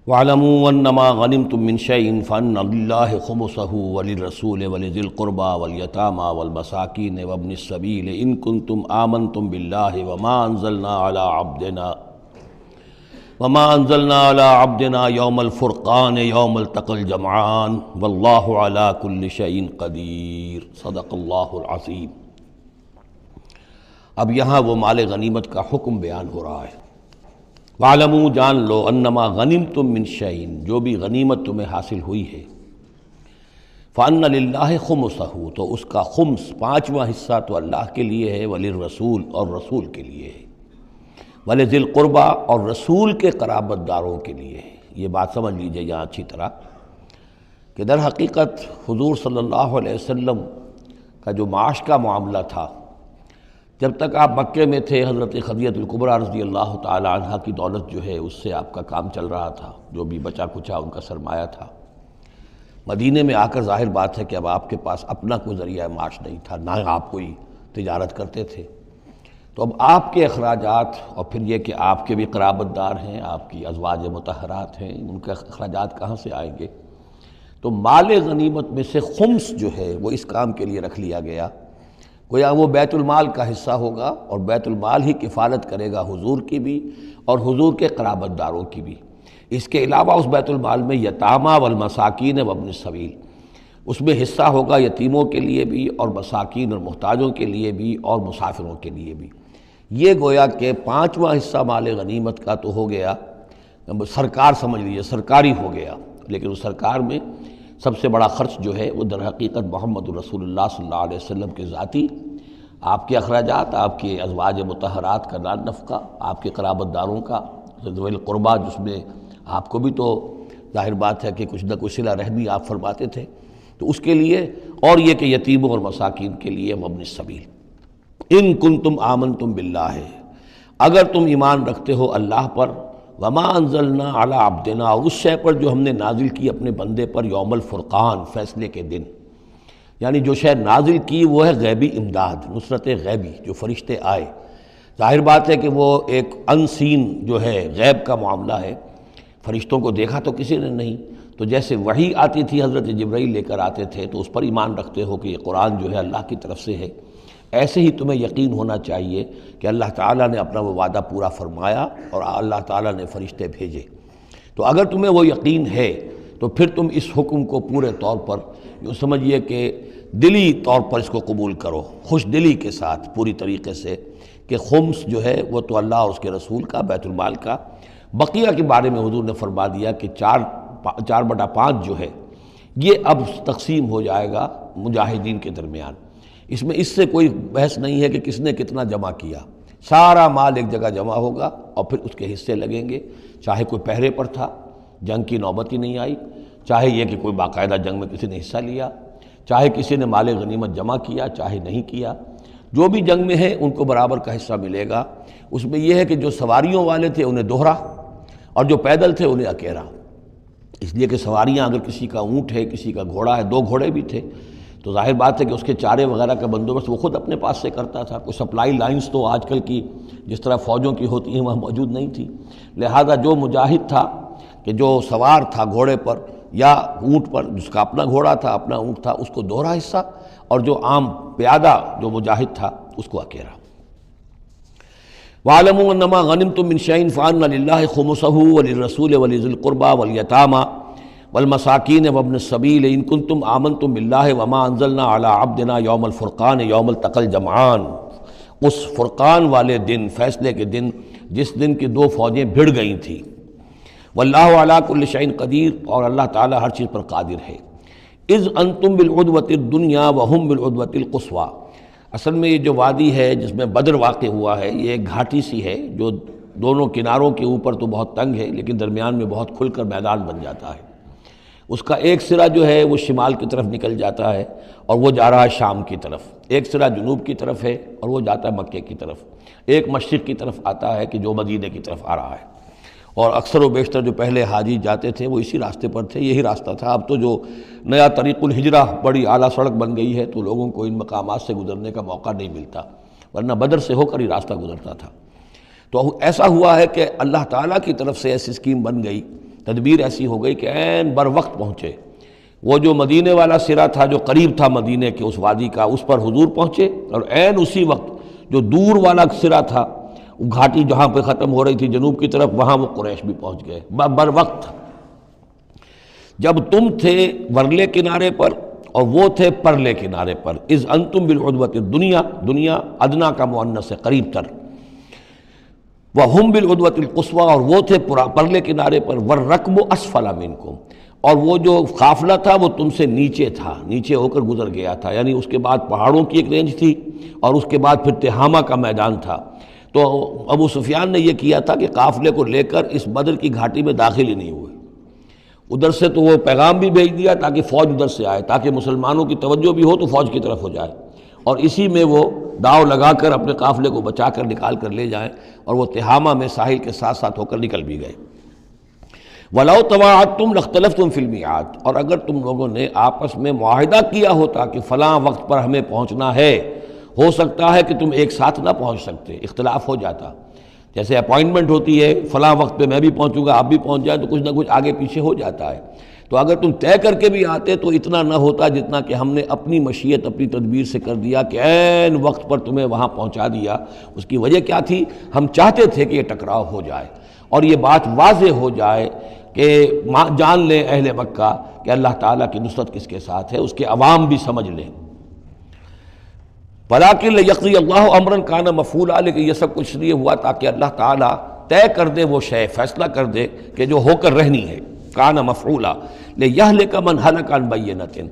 وَاعْلَمُوا أَنَّمَا غَنِمْتُم مِّن شَيْءٍ فَأَنَّ لِلَّهِ خُمُسَهُ وَلِلرَّسُولِ وَلِذِي الْقُرْبَى وَالْيَتَامَى وَالْمَسَاكِينِ وَابْنِ السَّبِيلِ إِن كُنتُمْ آمَنتُم بِاللَّهِ وَمَا أَنزَلْنَا عَلَىٰ عَبْدِنَا يَوْمَ الْفُرْقَانِ يَوْمَ الْتَقَى الْجَمْعَانِ وَاللَّهُ عَلَىٰ كُلِّ شَيْءٍ قَدِيرٌ صدق اللہ العظیم۔ اب یہاں وہ مال غنیمت کا حکم بیان ہو رہا ہے۔ وَاعْلَمُوا جان لو انما غنمتم من شیء، جو بھی غنیمت تمہیں حاصل ہوئی ہے، فَأَنَّ لِلَّهِ خُمُسَهُ، تو اس کا خمس پانچواں حصہ تو اللہ کے لیے ہے، وَلِلرَّسُولِ اور رسول کے لیے ہے، وَلِذِي الْقُرْبَى اور رسول کے قرابت داروں کے لیے ہے۔ یہ بات سمجھ لیجئے یہاں اچھی طرح کہ در حقیقت حضور صلی اللہ علیہ وسلم کا جو معاش کا معاملہ تھا، جب تک آپ مکے میں تھے، حضرت خدیجہ الکبریٰ رضی اللہ تعالی عنہا کی دولت جو ہے اس سے آپ کا کام چل رہا تھا، جو بھی بچا کچا ان کا سرمایہ تھا۔ مدینے میں آ کر ظاہر بات ہے کہ اب آپ کے پاس اپنا کوئی ذریعہ معاش نہیں تھا، نہ آپ کوئی تجارت کرتے تھے، تو اب آپ کے اخراجات اور پھر یہ کہ آپ کے بھی قرابت دار ہیں، آپ کی ازواج مطہرات ہیں، ان کے اخراجات کہاں سے آئیں گے؟ تو مال غنیمت میں سے خمس جو ہے وہ اس کام کے لیے رکھ لیا گیا، گویا وہ بیت المال کا حصہ ہوگا، اور بیت المال ہی کفالت کرے گا حضور کی بھی اور حضور کے قرابت داروں کی بھی۔ اس کے علاوہ اس بیت المال میں یتامى والمساکین وابن السبیل، اس میں حصہ ہوگا یتیموں کے لیے بھی اور مساکین اور محتاجوں کے لیے بھی اور مسافروں کے لیے بھی۔ یہ گویا کہ پانچواں حصہ مال غنیمت کا تو ہو گیا، سرکار سمجھ لیجیے سرکاری ہو گیا، لیکن اس سرکار میں سب سے بڑا خرچ جو ہے وہ در حقیقت محمد رسول اللہ صلی اللہ علیہ وسلم کے ذاتی، آپ کے اخراجات، آپ کے ازواج مطہرات کا نان نفقہ، آپ کے قرابت داروں کا ذوی القربیٰ، جس میں آپ کو بھی تو ظاہر بات ہے کہ کچھ نہ کچھ صلہ رحمی آپ فرماتے تھے، تو اس کے لیے، اور یہ کہ یتیموں اور مساکین کے لیے وابن السبیل۔ ان کنتم آمنتم باللہ، اگر تم ایمان رکھتے ہو اللہ پر، وما انزلنا علی عبدنا، اور اس شے پر جو ہم نے نازل کی اپنے بندے پر، یوم الفرقان، فیصلے کے دن، یعنی جو شے نازل کی وہ ہے غیبی امداد، نصرت غیبی، جو فرشتے آئے۔ ظاہر بات ہے کہ وہ ایک انسین جو ہے غیب کا معاملہ ہے، فرشتوں کو دیکھا تو کسی نے نہیں، تو جیسے وحی آتی تھی حضرت جبرائیل لے کر آتے تھے تو اس پر ایمان رکھتے ہو کہ یہ قرآن جو ہے اللہ کی طرف سے ہے، ایسے ہی تمہیں یقین ہونا چاہیے کہ اللہ تعالیٰ نے اپنا وہ وعدہ پورا فرمایا اور اللہ تعالیٰ نے فرشتے بھیجے۔ تو اگر تمہیں وہ یقین ہے تو پھر تم اس حکم کو پورے طور پر یوں سمجھیے کہ دلی طور پر اس کو قبول کرو، خوش دلی کے ساتھ پوری طریقے سے، کہ خمس جو ہے وہ تو اللہ اور اس کے رسول کا، بیت المال کا۔ بقیہ کے بارے میں حضور نے فرما دیا کہ 4/5 جو ہے یہ اب تقسیم ہو جائے گا مجاہدین کے درمیان۔ اس میں اس سے کوئی بحث نہیں ہے کہ کس نے کتنا جمع کیا، سارا مال ایک جگہ جمع ہوگا اور پھر اس کے حصے لگیں گے، چاہے کوئی پہرے پر تھا، جنگ کی نوبت ہی نہیں آئی، چاہے یہ کہ کوئی باقاعدہ جنگ میں کسی نے حصہ لیا، چاہے کسی نے مال غنیمت جمع کیا، چاہے نہیں کیا، جو بھی جنگ میں ہے ان کو برابر کا حصہ ملے گا۔ اس میں یہ ہے کہ جو سواریوں والے تھے انہیں دوہرا، اور جو پیدل تھے انہیں اکیرا، اس لیے کہ سواریاں اگر کسی کا اونٹ ہے، کسی کا گھوڑا ہے، 2 گھوڑے بھی تھے، تو ظاہر بات ہے کہ اس کے چارے وغیرہ کا بندوبست وہ خود اپنے پاس سے کرتا تھا، کوئی سپلائی لائنز تو آج کل کی جس طرح فوجوں کی ہوتی ہیں وہاں موجود نہیں تھی، لہذا جو مجاہد تھا کہ جو سوار تھا گھوڑے پر یا اونٹ پر، جس کا اپنا گھوڑا تھا، اپنا اونٹ تھا، اس کو دوہرا حصہ، اور جو عام پیادہ جو مجاہد تھا اس کو اکیرا۔ وَاعْلَمُوا أَنَّمَا غَنِمْتُم مِّن شَيْءٍ فَأَنَّ لِلَّهِ خُمُسَهُ وَلِلرَّسُولِ وَلِذِي الْقُرْبَى وَالْيَتَامَى وَالْمَسَاكِينِ وَابْنِ السَّبِيلِ إِن كُنتُمْ آمَنتُم بِاللَّهِ وَمَا أَنزَلْنَا عَلَىٰ عَبْدِنَا يَوْمَ الْفُرْقَانِ يَوْمَ الْتَقَى الْجَمْعَانِ، اس فرقان والے دن، فیصلے کے دن، جس دن کی 2 فوجیں بھڑ گئی تھیں۔ وَاللَّهُ عَلَىٰ كُلِّ شَيْءٍ قَدِيرٌ، اور اللہ تعالیٰ ہر چیز پر قادر ہے۔ اِذْ أَنتُم بِالْعُدْوَةِ الدُّنْيَا وَهُمْ بِالْعُدْوَةِ الْقُصْوَىٰ، اصل میں یہ جو وادی ہے جس میں بدر واقع ہوا ہے، یہ ایک گھاٹی سی ہے جو دونوں کناروں کے اوپر تو بہت تنگ ہے لیکن درمیان میں بہت کھل کر میدان بن جاتا ہے۔ اس کا ایک سرا جو ہے وہ شمال کی طرف نکل جاتا ہے اور وہ جا رہا ہے شام کی طرف، ایک سرا جنوب کی طرف ہے اور وہ جاتا ہے مکے کی طرف، ایک مشرق کی طرف آتا ہے کہ جو مدینے کی طرف آ رہا ہے، اور اکثر و بیشتر جو پہلے حاجی جاتے تھے وہ اسی راستے پر تھے، یہی راستہ تھا۔ اب تو جو نیا طریق الہجرہ بڑی اعلیٰ سڑک بن گئی ہے تو لوگوں کو ان مقامات سے گزرنے کا موقع نہیں ملتا، ورنہ بدر سے ہو کر ہی راستہ گزرتا تھا۔ تو ایسا ہوا ہے کہ اللہ تعالیٰ کی طرف سے ایسی اسکیم بن گئی تدبیر ایسی ہو گئی کہ عین بر وقت پہنچے، وہ جو مدینے والا سرا تھا جو قریب تھا مدینے کے اس وادی کا، اس پر حضور پہنچے، اور عین اسی وقت جو دور والا سرا تھا، گھاٹی جہاں پہ ختم ہو رہی تھی جنوب کی طرف، وہاں وہ قریش بھی پہنچ گئے بر وقت۔ جب تم تھے ورلے کنارے پر اور وہ تھے پرلے کنارے پر، اذ انتم بالعدوۃ الدنیا، دنیا ادنا کا مؤنث ہے قریب تر، وہم بالعدوۃ القصویٰ، اور وہ تھے پرلے کنارے پر، والرکب اسفل منکم، اور وہ جو قافلہ تھا وہ تم سے نیچے تھا، نیچے ہو کر گزر گیا تھا، یعنی اس کے بعد پہاڑوں کی ایک رینج تھی اور اس کے بعد پھر تہامہ کا میدان تھا۔ تو ابو سفیان نے یہ کیا تھا کہ قافلے کو لے کر اس بدر کی گھاٹی میں داخل ہی نہیں ہوئے، ادھر سے تو وہ پیغام بھی بھیج دیا تاکہ فوج ادھر سے آئے، تاکہ مسلمانوں کی توجہ بھی ہو تو فوج کی طرف ہو جائے، اور اسی میں وہ داؤ لگا کر اپنے قافلے کو بچا کر نکال کر لے جائیں، اور وہ تہامہ میں ساحل کے ساتھ ساتھ ہو کر نکل بھی گئے۔ وَلَوْ تَوَاعَدْتُمْ لَاخْتَلَفْتُمْ فِي الْمِيعَادِ، اور اگر تم لوگوں نے آپس میں معاہدہ کیا ہوتا کہ فلاں وقت پر ہمیں پہنچنا ہے، ہو سکتا ہے کہ تم ایک ساتھ نہ پہنچ سکتے، اختلاف ہو جاتا، جیسے اپوائنٹمنٹ ہوتی ہے فلاں وقت پہ میں بھی پہنچوں گا آپ بھی پہنچ جائیں تو کچھ نہ کچھ آگے پیچھے ہو جاتا ہے، تو اگر تم طے کر کے بھی آتے تو اتنا نہ ہوتا جتنا کہ ہم نے اپنی مشیت اپنی تدبیر سے کر دیا کہ عین وقت پر تمہیں وہاں پہنچا دیا۔ اس کی وجہ کیا تھی؟ ہم چاہتے تھے کہ یہ ٹکراؤ ہو جائے اور یہ بات واضح ہو جائے کہ جان لیں اہل مکہ کہ اللہ تعالیٰ کی نصرت کس کے ساتھ ہے، اس کے عوام بھی سمجھ لیں۔ وَلَٰكِن لِيَقْضِيَ اللَّهُ أَمْرًا كَانَ مَفْعُولًا، لیکن یہ سب کچھ لیے ہوا تاکہ اللہ تعالیٰ طے کر دے وہ شے، فیصلہ کر دے کہ جو ہو کر رہنی ہے، كَانَ مَفْعُولًا لِيَهْلِكَ مَنْ هَلَكَ عَنْ بَيِّنَةٍ،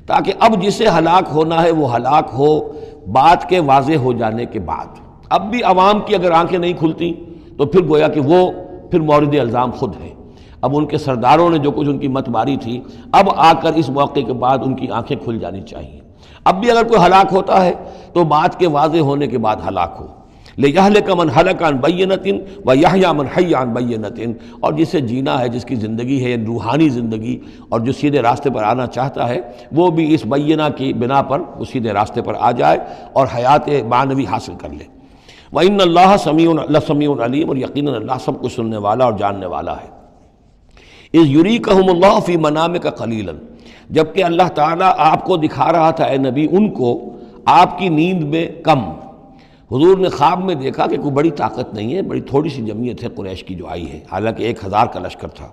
تاکہ اب جسے ہلاک ہونا ہے وہ ہلاک ہو بات کے واضح ہو جانے کے بعد۔ اب بھی عوام کی اگر آنکھیں نہیں کھلتی تو پھر گویا کہ وہ پھر مورد الزام خود ہے، اب ان کے سرداروں نے جو کچھ ان کی مت ماری تھی، اب آ کر اس موقع کے بعد ان کی آنکھیں کھل جانی چاہیے۔ اب بھی اگر کوئی ہلاک ہوتا ہے تو بات کے واضح ہونے کے بعد ہلاک ہو، لِيَهْلِكَ مَنْ هَلَكَ عَنْ بَيِّنَةٍ وَيَحْيَىٰ مَنْ حَيَّ عَنْ بَيِّنَةٍ، اور جسے جینا ہے، جس کی زندگی ہے روحانی زندگی، اور جو سیدھے راستے پر آنا چاہتا ہے وہ بھی اس بینہ کی بنا پر وہ سیدھے راستے پر آ جائے اور حیات معنوی حاصل کر لے۔ وَإِنَّ اللَّهَ سَمِيعٌ عَلِيمٌ، اور یقیناً اللہ سب کچھ سننے والا اور جاننے والا ہے۔ اِذْ يُرِيكَهُمُ اللَّهُ فِي مَنَامِكَ قَلِيلًا، جبکہ اللہ تعالیٰ آپ کو دکھا رہا تھا اے نبی ان کو آپ کی نیند میں کم۔ حضور نے خواب میں دیکھا کہ کوئی بڑی طاقت نہیں ہے، بڑی تھوڑی سی جمعیت ہے قریش کی جو آئی ہے، حالانکہ 1000 کا لشکر تھا۔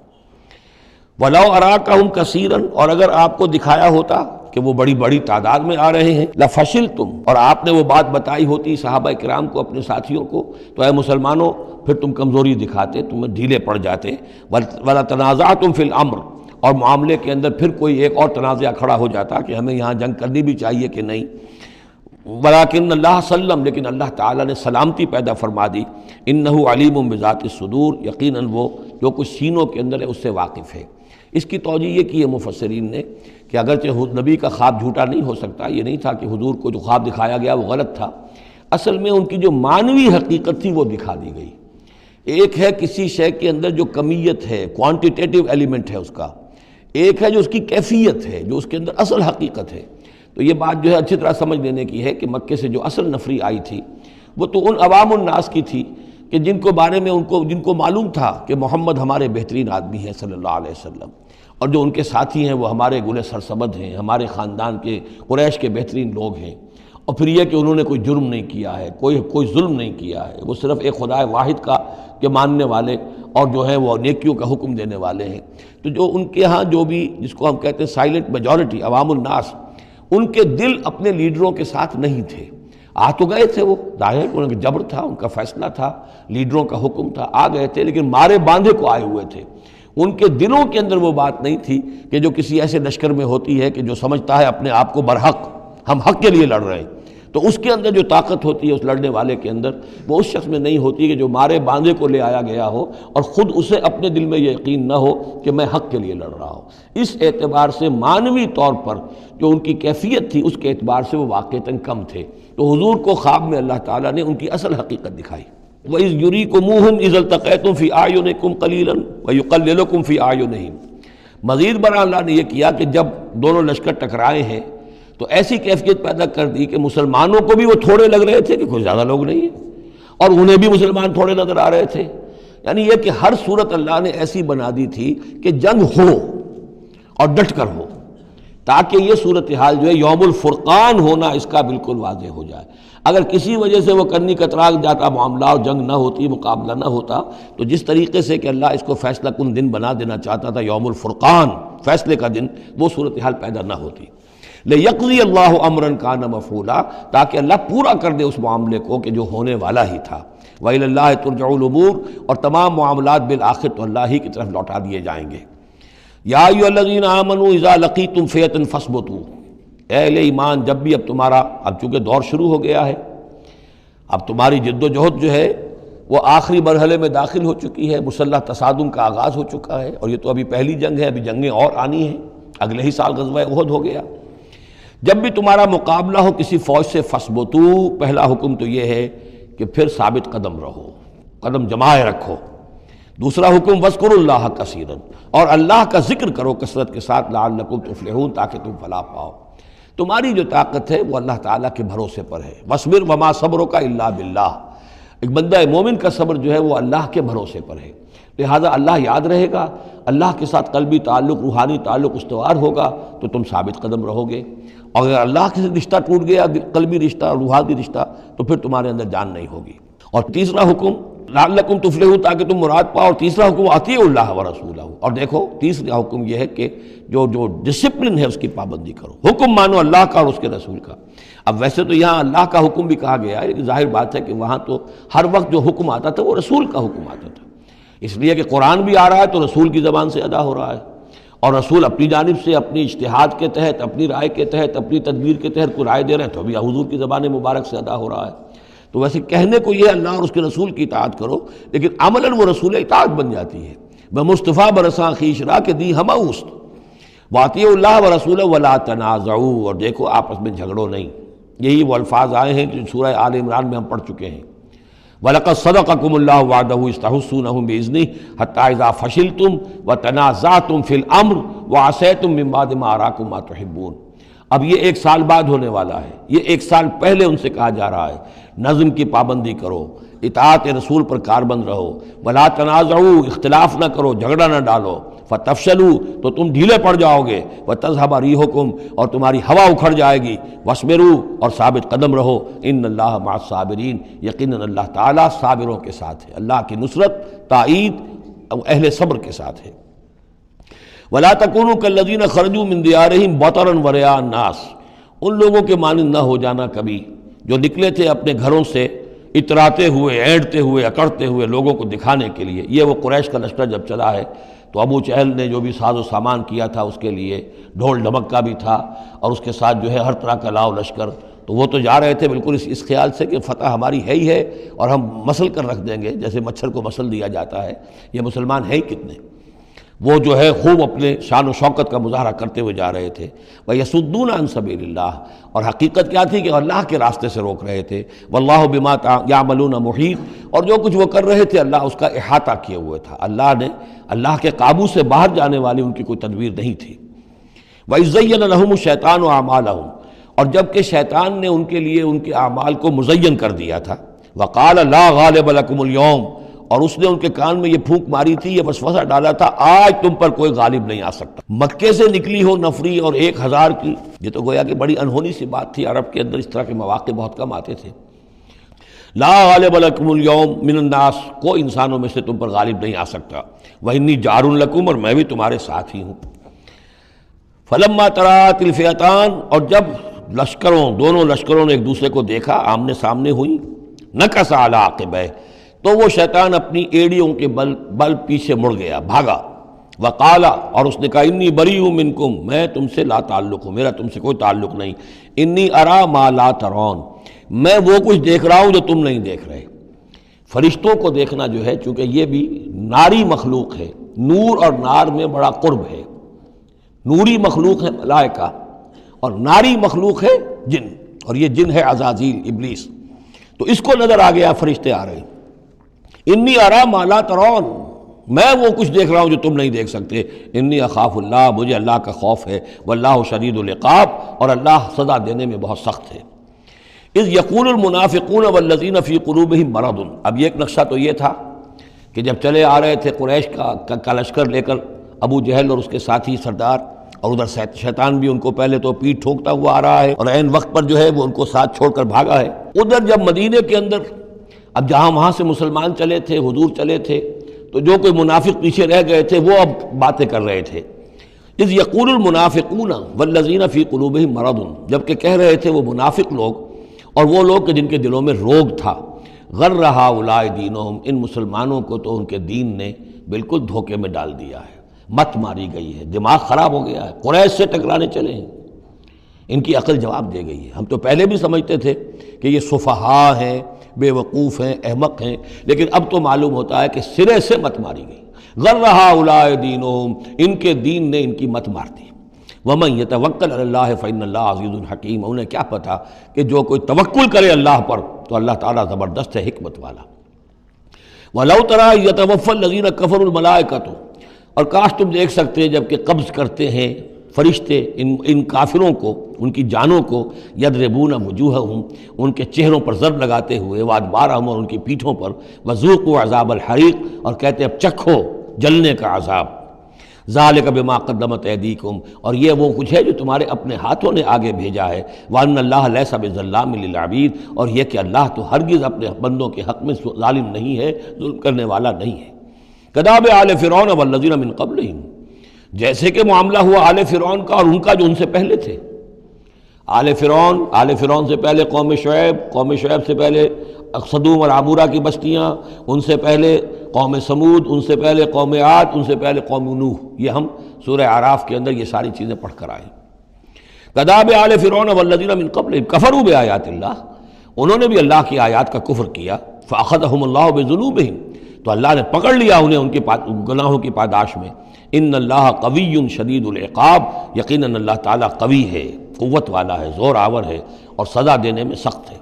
وَلَوْ أَرَاكَهُمْ كَثِيرًا، اور اگر آپ کو دکھایا ہوتا کہ وہ بڑی بڑی تعداد میں آ رہے ہیں، لَفَشِلْتُمْ، اور آپ نے وہ بات بتائی ہوتی صحابہ کرام کو، اپنے ساتھیوں کو، تو اے مسلمانوں پھر تم کمزوری دکھاتے، تمہیں ڈھیلے پڑ جاتے۔ وَلَتَنَازَعْتُمْ فِي الْأَمْرِ، اور معاملے کے اندر پھر کوئی ایک اور تنازع کھڑا ہو جاتا کہ ہمیں یہاں جنگ کرنی بھی چاہیے کہ نہیں۔ وَلَٰكِنَّ اللَّهَ سَلَّمَ، لیکن اللہ تعالیٰ نے سلامتی پیدا فرما دی۔ إِنَّهُ عَلِيمٌ بِذَاتِ الصُّدُورِ، یقیناً وہ جو کچھ سینوں کے اندر ہے اس سے واقف ہے۔ اس کی توجہ یہ کی ہے مفسرین نے کہ اگرچہ نبی کا خواب جھوٹا نہیں ہو سکتا، یہ نہیں تھا کہ حضور کو جو خواب دکھایا گیا وہ غلط تھا، اصل میں ان کی جو معنوی حقیقت تھی وہ دکھا دی گئی۔ ایک ہے کسی شے کے اندر جو کمیت ہے، کوانٹیٹیو ایلیمنٹ ہے اس کا، ایک ہے جو اس کی کیفیت ہے، جو اس کے اندر اصل حقیقت ہے۔ تو یہ بات جو ہے اچھی طرح سمجھ لینے کی ہے کہ مکے سے جو اصل نفری آئی تھی وہ تو ان عوام الناس کی تھی کہ جن کو بارے میں جن کو معلوم تھا کہ محمد ہمارے بہترین آدمی ہیں صلی اللہ علیہ وسلم، اور جو ان کے ساتھی ہیں وہ ہمارے گلے سرسبد ہیں، ہمارے خاندان کے قریش کے بہترین لوگ ہیں، اور پھر یہ کہ انہوں نے کوئی جرم نہیں کیا ہے، کوئی ظلم نہیں کیا ہے، وہ صرف ایک خدا واحد کا کے ماننے والے اور جو ہے وہ نیکیوں کا حکم دینے والے ہیں۔ تو جو ان کے ہاں جو بھی جس کو ہم کہتے ہیں سائلنٹ میجورٹی عوام الناس، ان کے دل اپنے لیڈروں کے ساتھ نہیں تھے۔ آ تو گئے تھے، وہ ظاہر ان کا جبر تھا، ان کا فیصلہ تھا، لیڈروں کا حکم تھا، آ گئے تھے، لیکن مارے باندھے کو آئے ہوئے تھے۔ ان کے دلوں کے اندر وہ بات نہیں تھی کہ جو کسی ایسے لشکر میں ہوتی ہے کہ جو سمجھتا ہے اپنے آپ کو برحق، ہم حق کے لیے لڑ رہے ہیں، تو اس کے اندر جو طاقت ہوتی ہے اس لڑنے والے کے اندر، وہ اس شخص میں نہیں ہوتی کہ جو مارے باندھے کو لے آیا گیا ہو اور خود اسے اپنے دل میں یہ یقین نہ ہو کہ میں حق کے لیے لڑ رہا ہوں۔ اس اعتبار سے معنوی طور پر جو ان کی کیفیت تھی اس کے اعتبار سے وہ واقعتاً کم تھے۔ تو حضور کو خواب میں اللہ تعالیٰ نے ان کی اصل حقیقت دکھائی۔ وَإِذْ يُرِيكُمُوهُمْ إِذْ الْتَقَيْتُمْ فِي أَعْيُنِكُمْ قَلِيلًا وَيُقَلِّلُكُمْ فِي أَعْيُنِهِمْ، مزید برآں اللہ نے یہ کیا کہ جب دونوں لشکر ٹکرائے ہیں تو ایسی کیفیت پیدا کر دی کہ مسلمانوں کو بھی وہ تھوڑے لگ رہے تھے کہ کوئی زیادہ لوگ نہیں ہیں، اور انہیں بھی مسلمان تھوڑے نظر آ رہے تھے، یعنی یہ کہ ہر صورت اللہ نے ایسی بنا دی تھی کہ جنگ ہو اور ڈٹ کر ہو، تاکہ یہ صورتحال جو ہے یوم الفرقان ہونا اس کا بالکل واضح ہو جائے۔ اگر کسی وجہ سے وہ کرنی کترا جاتا معاملہ اور جنگ نہ ہوتی، مقابلہ نہ ہوتا، تو جس طریقے سے کہ اللہ اس کو فیصلہ کن دن بنا دینا چاہتا تھا، یوم الفرقان فیصلے کا دن، وہ صورتحال پیدا نہ ہوتی۔ لِيَقْضِيَ اللَّهُ أَمْرًا كَانَ مَفْعُولًا، تاکہ اللہ پورا کر دے اس معاملے کو کہ جو ہونے والا ہی تھا۔ وَإِلَى اللَّهِ تُرْجَعُ الْأُمُورُ، اور تمام معاملات بالآخر تو اللہ ہی کی طرف لوٹا دیے جائیں گے۔ یا ایھا الذین آمنوا اذا لقیتم فئۃ فاثبتوا، اے اہل ایمان جب بھی اب چونکہ دور شروع ہو گیا ہے، اب تمہاری جد و جہد جو ہے وہ آخری مرحلے میں داخل ہو چکی ہے، مسلح تصادم کا آغاز ہو چکا ہے، اور یہ تو ابھی پہلی جنگ ہے، ابھی جنگیں اور آنی ہیں، اگلے ہی سال غزوہ احد ہو گیا۔ جب بھی تمہارا مقابلہ ہو کسی فوج سے فاثبتوا، پہلا حکم تو یہ ہے کہ پھر ثابت قدم رہو، قدم جمائے رکھو۔ دوسرا حکم وَاذْكُرُوا اللَّهَ كَثِيرًا، اور اللہ کا ذکر کرو کثرت کے ساتھ، لعلکم تفلحون، تاکہ تم فلاح پاؤ۔ تمہاری جو طاقت ہے وہ اللہ تعالیٰ کے بھروسے پر ہے۔ وَاصْبِرْ وَمَا صَبْرُكَ إِلَّا بِاللَّهِ، ایک بندہ مومن کا صبر جو ہے وہ اللہ کے بھروسے پر ہے، لہذا اللہ یاد رہے گا، اللہ کے ساتھ قلبی تعلق، روحانی تعلق استوار ہوگا تو تم ثابت قدم رہو گے، اور اگر اللہ کے رشتہ ٹوٹ گیا، قلبی رشتہ، روحانی رشتہ، تو پھر تمہارے اندر جان نہیں ہوگی۔ اور تیسرا حکم لعلکم تفلحون، تاکہ تم مراد پاؤ، اور تیسرا حکم اطیعوا اللہ ورسولہ، اور دیکھو تیسرا حکم یہ ہے کہ جو ڈسپلن ہے اس کی پابندی کرو، حکم مانو اللہ کا اور اس کے رسول کا۔ اب ویسے تو یہاں اللہ کا حکم بھی کہا گیا ہے، لیکن ظاہر بات ہے کہ وہاں تو ہر وقت جو حکم آتا تھا وہ رسول کا حکم آتا تھا، اس لیے کہ قرآن بھی آ رہا ہے تو رسول کی زبان سے ادا ہو رہا ہے، اور رسول اپنی جانب سے اپنی اجتہاد کے تحت، اپنی رائے کے تحت، اپنی تدبیر کے تحت کوئی رائے دے رہے ہیں تو بھی حضور کی زبان مبارک سے ادا ہو رہا ہے۔ تو ویسے کہنے کو یہ اللہ اور اس کے رسول کی اطاعت کرو، لیکن عملاً وہ رسول اطاعت بن جاتی ہے۔ بمصطفیٰ برساں خویش را کہ دی ہمہ اوست، واطیعوا اللہ ورسولہ ولا تنازعوا، اور دیکھو آپس میں جھگڑو نہیں۔ یہی وہ الفاظ آئے ہیں جو سورہ آل عمران میں ہم پڑھ چکے ہیں۔ وَلَقَدْ صَدَقَكُمُ اللَّهُ وَعْدَهُ إِذْ تَحُسُّونَهُم بِإِذْنِهِ حَتَّىٰ إِذَا فَشِلْتُمْ وَتَنَازَعْتُمْ فِي الْأَمْرِ وَعَصَيْتُم مِّن بَعْدِ مَا أَرَاكُم مَّا تُحِبُّونَ۔ اب یہ ایک سال بعد ہونے والا ہے، یہ ایک سال پہلے ان سے کہا جا رہا ہے نظم کی پابندی کرو، اطاعت رسول پر کاربند رہو، ولا تنازعوا، اختلاف نہ کرو، جھگڑا نہ ڈالو، فتفشلوا، تو تم ڈھیلے پڑ جاؤ گے، وتذهب ريحكم، اور تمہاری ہوا اکھڑ جائے گی، واصبروا، اور ثابت قدم رہو، ان اللہ مع الصابرین، یقیناً اللہ تعالیٰ صابروں کے ساتھ ہے، اللہ کی نصرت، تائید اہل صبر کے ساتھ ہے۔ ولا تکونوا کالذین خرجوا من دیارہم بطرا ورئاء الناس، ان لوگوں کے مانند نہ ہو جانا کبھی جو نکلے تھے اپنے گھروں سے اتراتے ہوئے، اینٹتے ہوئے، اکڑتے ہوئے لوگوں کو دکھانے کے لیے۔ یہ وہ قریش کا لشکر جب چلا ہے تو ابو جہل نے جو بھی ساز و سامان کیا تھا اس کے لیے ڈھول ڈھمک بھی تھا، اور اس کے ساتھ جو ہے ہر طرح کا لاؤ لشکر، تو وہ تو جا رہے تھے بالکل اس خیال سے کہ فتح ہماری ہے ہی ہے، اور ہم مسل کر رکھ دیں گے، جیسے مچھر کو مسل دیا جاتا ہے۔ یہ مسلمان ہیں ہی کتنے، وہ جو ہے خوب اپنے شان و شوکت کا مظاہرہ کرتے ہوئے جا رہے تھے۔ وَيَصُدُّونَ عَن سَبِيلِ اللَّهِ، اور حقیقت کیا تھی کہ اللہ کے راستے سے روک رہے تھے۔ وَاللَّهُ بِمَا يَعْمَلُونَ مُحِيطٌ، اور جو کچھ وہ کر رہے تھے اللہ اس کا احاطہ کیے ہوئے تھا، اللہ کے قابو سے باہر جانے والی ان کی کوئی تدبیر نہیں تھی۔ وَإِذْ زَيَّنَ لَهُمُ الشَّيْطَانُ أَعْمَالَهُمْ، اور جب کہ شیطان نے ان کے لیے ان کے اعمال کو مزین کر دیا تھا۔ وَقَالَ لَا غَالِبَ لَكُمُ الْيَوْمَ، اور اس نے ان کے کان میں یہ پھونک ماری تھی، یہ وسوسہ ڈالا تھا، آج تم پر کوئی غالب نہیں آ سکتا۔ مکے سے نکلی ہو نفری اور 1000 کی، یہ تو گویا کہ بڑی انہونی سی بات تھی، عرب کے اندر اس طرح کے مواقع بہت کم آتے تھے۔ لا غالب لکم اليوم من الناس، کوئی انسانوں میں سے تم پر غالب نہیں آ سکتا۔ وإنی جار لکم، اور میں بھی تمہارے ساتھ ہی ہوں۔ فلما تراءت الفئتان، اور جب دونوں لشکروں نے ایک دوسرے کو دیکھا، آمنے سامنے ہوئی، نکص علی عقبیہ، تو وہ شیطان اپنی ایڑیوں کے بل پیچھے مڑ گیا، بھاگا۔ وقال، اور اس نے کہا انی بریء منکم، میں تم سے لا تعلق ہوں، میرا تم سے کوئی تعلق نہیں۔ انی ارا ما لا ترون، میں وہ کچھ دیکھ رہا ہوں جو تم نہیں دیکھ رہے۔ فرشتوں کو دیکھنا جو ہے، چونکہ یہ بھی ناری مخلوق ہے، نور اور نار میں بڑا قرب ہے۔ نوری مخلوق ہے ملائکہ، اور ناری مخلوق ہے جن، اور یہ جن ہے عزازیل، ابلیس۔ تو اس کو نظر آ گیا فرشتے آ رہے ہیں۔ انی ارا ما لا ترون، میں وہ کچھ دیکھ رہا ہوں جو تم نہیں دیکھ سکتے۔ انی اخاف اللہ، مجھے اللہ کا خوف ہے۔ واللہ شدید العقاب، اور اللہ سزا دینے میں بہت سخت ہے۔ اذ یقول المنافقون والذین فی قلوبہم مرض، اب یہ ایک نقشہ تو یہ تھا کہ جب چلے آ رہے تھے قریش کا لشکر لے کر ابو جہل اور اس کے ساتھی سردار، اور ادھر شیطان بھی ان کو پہلے تو پیٹھ ٹھوکتا ہوا آ رہا ہے اور عین وقت پر جو ہے وہ ان کو ساتھ چھوڑ کر بھاگا ہے۔ ادھر جب مدینے کے اندر اب جہاں وہاں سے مسلمان چلے تھے، حضور چلے تھے، تو جو کوئی منافق پیچھے رہ گئے تھے وہ اب باتیں کر رہے تھے۔ اذ یقول المنافقون والذین فی قلوبہم مرض، جبکہ کہہ رہے تھے وہ منافق لوگ اور وہ لوگ کہ جن کے دلوں میں روگ تھا، غر ہؤلاء دینہم، ان مسلمانوں کو تو ان کے دین نے بالکل دھوکے میں ڈال دیا ہے، مت ماری گئی ہے، دماغ خراب ہو گیا ہے، قریش سے ٹکرانے چلے ہیں، ان کی عقل جواب دے گئی ہے۔ ہم تو پہلے بھی سمجھتے تھے کہ یہ سفہاء ہیں، بے وقوف ہیں، احمق ہیں، لیکن اب تو معلوم ہوتا ہے کہ سرے سے مت ماری گئی۔ غر ہؤلاء دینہم، ان کے دین نے ان کی مت مار دی۔ ومن یتوکل علی اللہ فإن اللہ عزیز حکیم، انہیں کیا پتا کہ جو کوئی توکل کرے اللہ پر تو اللہ تعالیٰ زبردست ہے، حکمت والا۔ وَلَوْ تَرَىٰ يَتَوَفَّى الَّذِينَ كَفَرُوا الْمَلَائِكَةُ، اور کاش تم دیکھ سکتے جب کہ قبض کرتے ہیں فرشتے ان کافروں کو، ان کی جانوں کو، یضربون وجوہہم، ان کے چہروں پر ضرب لگاتے ہوئے، وادبارہم، اور ان کی پیٹھوں پر، وذوقوا عذاب الحریق، اور کہتے اب چکھو جلنے کا عذاب، ذالک بما قدمت ایدیکم، اور یہ وہ کچھ ہے جو تمہارے اپنے ہاتھوں نے آگے بھیجا ہے، وان اللہ لیس بظلام للعبید، اور یہ کہ اللہ تو ہرگز اپنے بندوں کے حق میں ظالم نہیں ہے، ظلم کرنے والا نہیں ہے۔ کداب آل فرعون والذین من قبلہم، جیسے کہ معاملہ ہوا آل فرعون کا اور ان کا جو ان سے پہلے تھے۔ آل فرعون سے پہلے قوم شعیب سے پہلے صدوم اور عمورہ کی بستیاں، ان سے پہلے قوم سمود، ان سے پہلے قوم عاد، ان سے پہلے قوم نوح، یہ ہم سورہ اعراف کے اندر یہ ساری چیزیں پڑھ کر آئے۔ کداب آل فرعون والذین من قبلہم کفروا بآیات اللہ، انہوں نے بھی اللہ کی آیات کا کفر کیا، فأخذہم اللہ بذنوبہم، تو اللہ نے پکڑ لیا انہیں ان کے گناہوں کی پاداش میں۔ ان اللہ قوی شدید العقاب، یقیناً اللہ تعالیٰ قوی ہے، قوت والا ہے، زور آور ہے، اور سزا دینے میں سخت ہے۔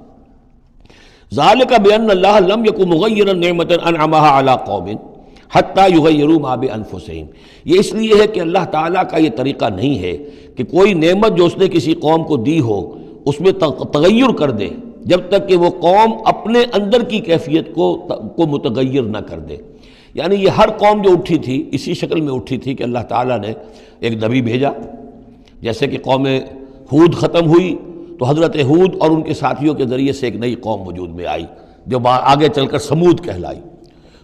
ذالک بان اللہ لم یکن مغیرا نعمۃ انعمها علی قوم حتی یغیروا ما بانفسہم، یہ اس لیے ہے کہ اللہ تعالیٰ کا یہ طریقہ نہیں ہے کہ کوئی نعمت جو اس نے کسی قوم کو دی ہو اس میں تغیر کر دے جب تک کہ وہ قوم اپنے اندر کی کیفیت کو متغیر نہ کر دے۔ یعنی یہ ہر قوم جو اٹھی تھی اسی شکل میں اٹھی تھی کہ اللہ تعالیٰ نے ایک نبی بھیجا، جیسے کہ قوم ہود ختم ہوئی تو حضرت ہود اور ان کے ساتھیوں کے ذریعے سے ایک نئی قوم وجود میں آئی جو آگے چل کر سمود کہلائی۔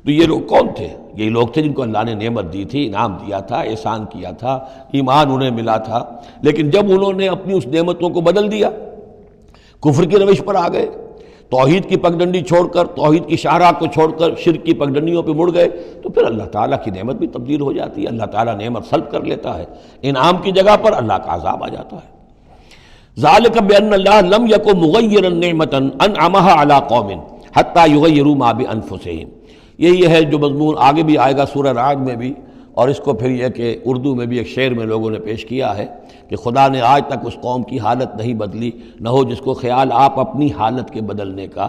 تو یہ لوگ کون تھے؟ یہ لوگ تھے جن کو اللہ نے نعمت دی تھی، انعام دیا تھا، احسان کیا تھا، ایمان انہیں ملا تھا، لیکن جب انہوں نے اپنی اس نعمتوں کو بدل دیا، کفر کی روش پر آ گئے، توحید کی پگڈنڈی چھوڑ کر، توحید کی شاہراہ کو چھوڑ کر شرک کی پگڈنڈیوں پہ مڑ گئے، تو پھر اللہ تعالیٰ کی نعمت بھی تبدیل ہو جاتی ہے، اللہ تعالیٰ نعمت سلب کر لیتا ہے، انعام کی جگہ پر اللہ کا عذاب آ جاتا ہے۔ ذالک بان اللہ لم یکن مغیرا نعمۃ انعمها علی قوم حتی یغیروا ما بانفسہم، یہی ہے جو مضمون آگے بھی آئے گا سورہ رعد میں بھی، اور اس کو پھر یہ کہ اردو میں بھی ایک شعر میں لوگوں نے پیش کیا ہے کہ خدا نے آج تک اس قوم کی حالت نہیں بدلی، نہ ہو جس کو خیال آپ اپنی حالت کے بدلنے کا۔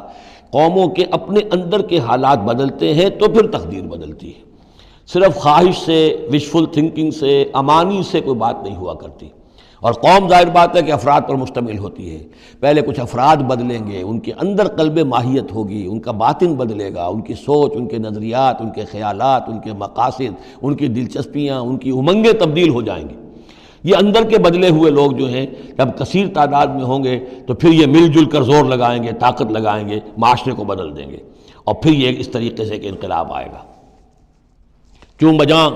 قوموں کے اپنے اندر کے حالات بدلتے ہیں تو پھر تقدیر بدلتی ہے، صرف خواہش سے، وشفل تھنکنگ سے، امانی سے کوئی بات نہیں ہوا کرتی۔ اور قوم ظاہر بات ہے کہ افراد پر مشتمل ہوتی ہے، پہلے کچھ افراد بدلیں گے، ان کے اندر قلب ماہیت ہوگی، ان کا باطن بدلے گا، ان کی سوچ، ان کے نظریات، ان کے خیالات، ان کے مقاصد، ان کی دلچسپیاں، ان کی امنگیں تبدیل ہو جائیں گی۔ یہ اندر کے بدلے ہوئے لوگ جو ہیں جب کثیر تعداد میں ہوں گے تو پھر یہ مل جل کر زور لگائیں گے، طاقت لگائیں گے، معاشرے کو بدل دیں گے، اور پھر یہ اس طریقے سے کہ انقلاب آئے گا۔ کیوں بجاں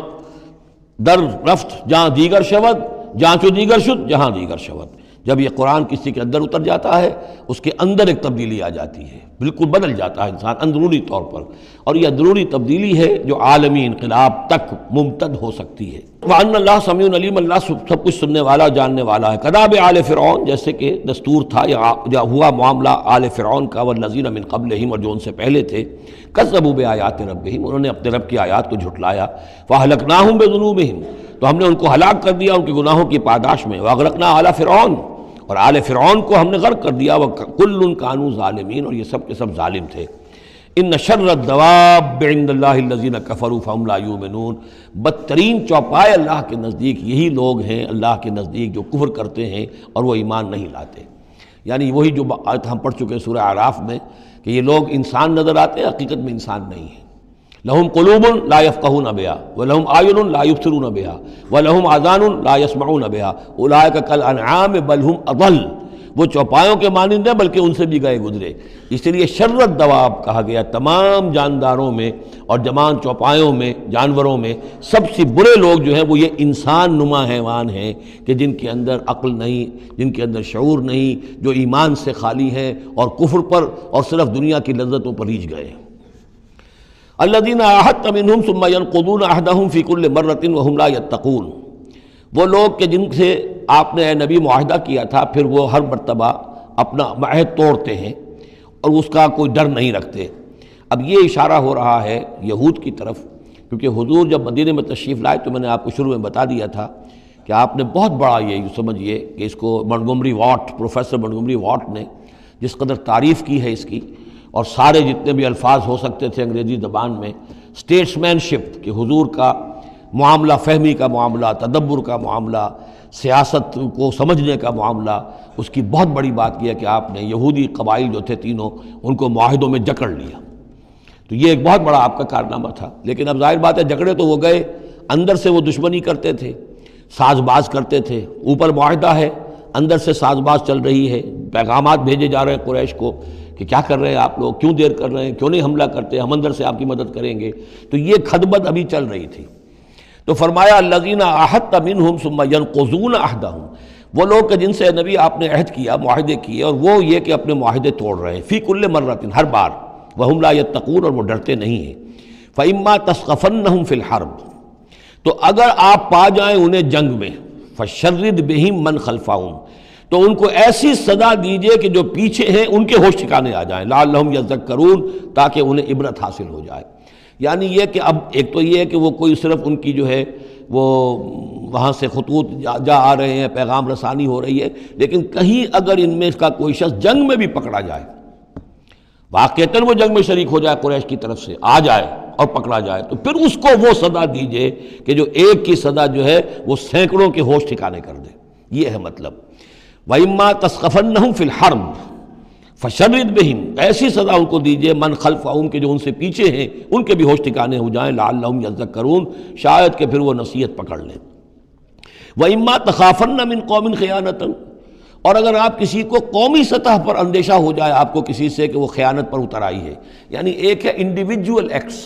در رفت جہاں دیگر شود، جہاں چو دیگر شد جہاں دیگر شود، جب یہ قرآن کسی کے اندر اتر جاتا ہے اس کے اندر ایک تبدیلی آ جاتی ہے، بالکل بدل جاتا ہے انسان اندرونی طور پر، اور یہ اندرونی تبدیلی ہے جو عالمی انقلاب تک ممتد ہو سکتی ہے۔ وَأَنَّ اللَّهَ سَمِيعٌ عَلِيمٌ، اللہ سب کچھ سننے والا، جاننے والا ہے۔ کداب آل فرعون، جیسے کہ دستور تھا یا ہوا معاملہ آل فرعون کا، والذین من قبلہم، اور جو ان سے پہلے تھے، کذبوا بآیات ربہم، انہوں نے اپنے رب کی آیات کو جھٹلایا، فأہلکناہم بذنوبہم، تو ہم نے ان کو ہلاک کر دیا ان کے گناہوں کی پاداش میں، وأغرقنا آل فرعون، اور آل فرعون کو ہم نے غرق کر دیا، وَكُلٌّ كَانُوا ظَالِمِينَ، اور یہ سب کے سب ظالم تھے۔ ان شر الدواب عند اللہ الذین کفروا فہم لا یؤمنون، بدترین چوپائے اللہ کے نزدیک یہی لوگ ہیں، اللہ کے نزدیک جو کفر کرتے ہیں اور وہ ایمان نہیں لاتے۔ یعنی وہی جو آیت ہم پڑھ چکے ہیں سورہ اعراف میں کہ یہ لوگ انسان نظر آتے ہیں، حقیقت میں انسان نہیں ہیں، لہم قلوب لا یفقہون بہا ولہم اعین لا یبصرون بہا ولہم آذان لا یسمعون بہا اولئک کالانعام بل ہم اضل، وہ چوپایوں کے مانند ہیں بلکہ ان سے بھی گئے گزرے۔ اس لیے شرت دواب کہا گیا، تمام جانداروں میں اور جمان چوپایوں میں، جانوروں میں سب سے برے لوگ جو ہیں وہ یہ انسان نما حیوان ہیں کہ جن کے اندر عقل نہیں، جن کے اندر شعور نہیں، جو ایمان سے خالی ہیں اور کفر پر اور صرف دنیا کی لذتوں پر ریجھ گئے۔ الذین عاہدت منہم ثم ینقضون عہدہم فی کل مرۃ وہم لا یتقون، وہ لوگ کہ جن سے آپ نے اے نبی معاہدہ کیا تھا پھر وہ ہر مرتبہ اپنا عہد توڑتے ہیں اور اس کا کوئی ڈر نہیں رکھتے۔ اب یہ اشارہ ہو رہا ہے یہود کی طرف، کیونکہ حضور جب مدینے میں تشریف لائے تو میں نے آپ کو شروع میں بتا دیا تھا کہ آپ نے بہت بڑا یہ سمجھیے کہ اس کو Montgomery what, professor Montgomery what نے جس قدر تعریف کی ہے اس کی، اور سارے جتنے بھی الفاظ ہو سکتے تھے انگریزی زبان میں، اسٹیٹسمین شپ کہ حضور کا معاملہ، فہمی کا معاملہ، تدبر کا معاملہ، سیاست کو سمجھنے کا معاملہ، اس کی بہت بڑی بات کی ہے کہ آپ نے یہودی قبائل جو تھے تینوں ان کو معاہدوں میں جکڑ لیا۔ تو یہ ایک بہت بڑا آپ کا کارنامہ تھا، لیکن اب ظاہر بات ہے جکڑے تو وہ گئے، اندر سے وہ دشمنی کرتے تھے، ساز باز کرتے تھے۔ اوپر معاہدہ ہے، اندر سے ساز باز چل رہی ہے، پیغامات بھیجے جا رہے ہیں قریش کو کہ کیا کر رہے ہیں آپ لوگ، کیوں دیر کر رہے ہیں، کیوں نہیں حملہ کرتے، ہم اندر سے آپ کی مدد کریں گے۔ تو یہ خدمت ابھی چل رہی تھی۔ تو فرمایا الذین عاہدت منہم ثم ینقضون عہدہم، وہ لوگ کہ جن سے نبی آپ نے عہد کیا، معاہدے کیے، اور وہ یہ کہ اپنے معاہدے توڑ رہے ہیں، فی کل مرۃ، ہر بار، وہم لا یتقون، اور وہ ڈرتے نہیں ہیں۔ فإما تثقفنہم فی الحرب، تو اگر آپ پا جائیں انہیں جنگ میں، فشرد بہم من خلفہم، تو ان کو ایسی سزا دیجئے کہ جو پیچھے ہیں ان کے ہوش ٹھکانے آ جائیں، لعلہم یذکرون، تاکہ انہیں عبرت حاصل ہو جائے۔ یعنی یہ کہ اب ایک تو یہ ہے کہ وہ کوئی صرف ان کی جو ہے وہ وہاں سے خطوط جا آ رہے ہیں، پیغام رسانی ہو رہی ہے، لیکن کہیں اگر ان میں اس کا کوئی شخص جنگ میں بھی پکڑا جائے، واقعتاً وہ جنگ میں شریک ہو جائے، قریش کی طرف سے آ جائے اور پکڑا جائے، تو پھر اس کو وہ سزا دیجئے کہ جو ایک کی سزا جو ہے وہ سینکڑوں کے ہوش ٹھکانے کر دے۔ یہ ہے مطلب۔ وَإِمَّا تَثْقَفَنَّهُمْ فِي الْحَرْبِ فَشَرِّدْ بِهِمْ، ایسی سزا ان کو دیجئے من خلفہم کے جو ان سے پیچھے ہیں ان کے بھی ہوش ٹھکانے ہو جائیں، لعلہم یذکرون، شاید کہ پھر وہ نصیحت پکڑ لیں۔ وَإِمَّا تَخَافَنَّ مِنْ قَوْمٍ خِيَانَةً، اور اگر آپ کسی کو قومی سطح پر اندیشہ ہو جائے آپ کو کسی سے کہ وہ خیانت پر اتر آئی ہے، یعنی ایک ہے انڈیویجول ایکٹس،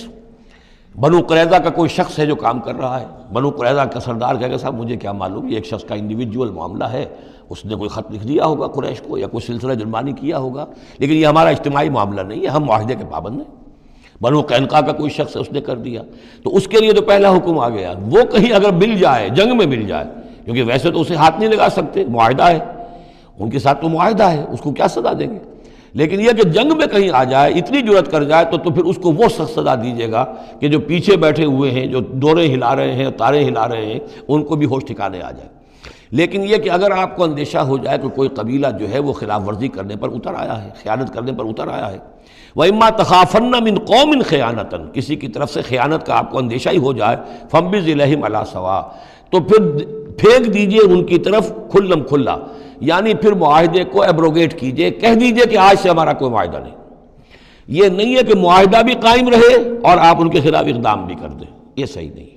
بنو قریظہ کا کوئی شخص ہے جو کام کر رہا ہے، بنو قریظہ کا سردار کہے گا صاحب مجھے کیا معلوم، یہ ایک شخص کا انڈیویجول معاملہ ہے، اس نے کوئی خط لکھ دیا ہوگا قریش کو یا کوئی سلسلہ جرمانی کیا ہوگا، لیکن یہ ہمارا اجتماعی معاملہ نہیں ہے، ہم معاہدے کے پابند ہیں۔ بنو قینقاع کا کوئی شخص ہے اس نے کر دیا، تو اس کے لیے تو پہلا حکم آ گیا، وہ کہیں اگر مل جائے، جنگ میں مل جائے، کیونکہ ویسے تو اسے ہاتھ نہیں لگا سکتے، معاہدہ ہے ان کے ساتھ، تو معاہدہ ہے، اس کو کیا سزا دیں گے، لیکن یہ کہ جنگ میں کہیں آ جائے، اتنی جرأت کر جائے تو پھر اس کو وہ سخت سزا دیجیے گا کہ جو پیچھے بیٹھے ہوئے ہیں، جو ڈورے ہلا رہے ہیں، تارے ہلا رہے ہیں، ان کو بھی ہوش ٹھکانے آ جائے۔ لیکن یہ کہ اگر آپ کو اندیشہ ہو جائے کہ کوئی قبیلہ جو ہے وہ خلاف ورزی کرنے پر اتر آیا ہے، خیانت کرنے پر اتر آیا ہے، وَإِمَّا تَخَافَنَّ مِنْ قَوْمٍ خِيَانَةً، کسی کی طرف سے خیانت کا آپ کو اندیشہ ہی ہو جائے، فَانبِذْ إِلَيْهِمْ عَلَىٰ سَوَاءٍ، تو پھر پھینک دیجئے ان کی طرف کھلم کھلا، یعنی پھر معاہدے کو ایبروگیٹ کیجئے، کہہ دیجئے کہ آج سے ہمارا کوئی معاہدہ نہیں۔ یہ نہیں ہے کہ معاہدہ بھی قائم رہے اور آپ ان کے خلاف اقدام بھی کر دیں، یہ صحیح نہیں،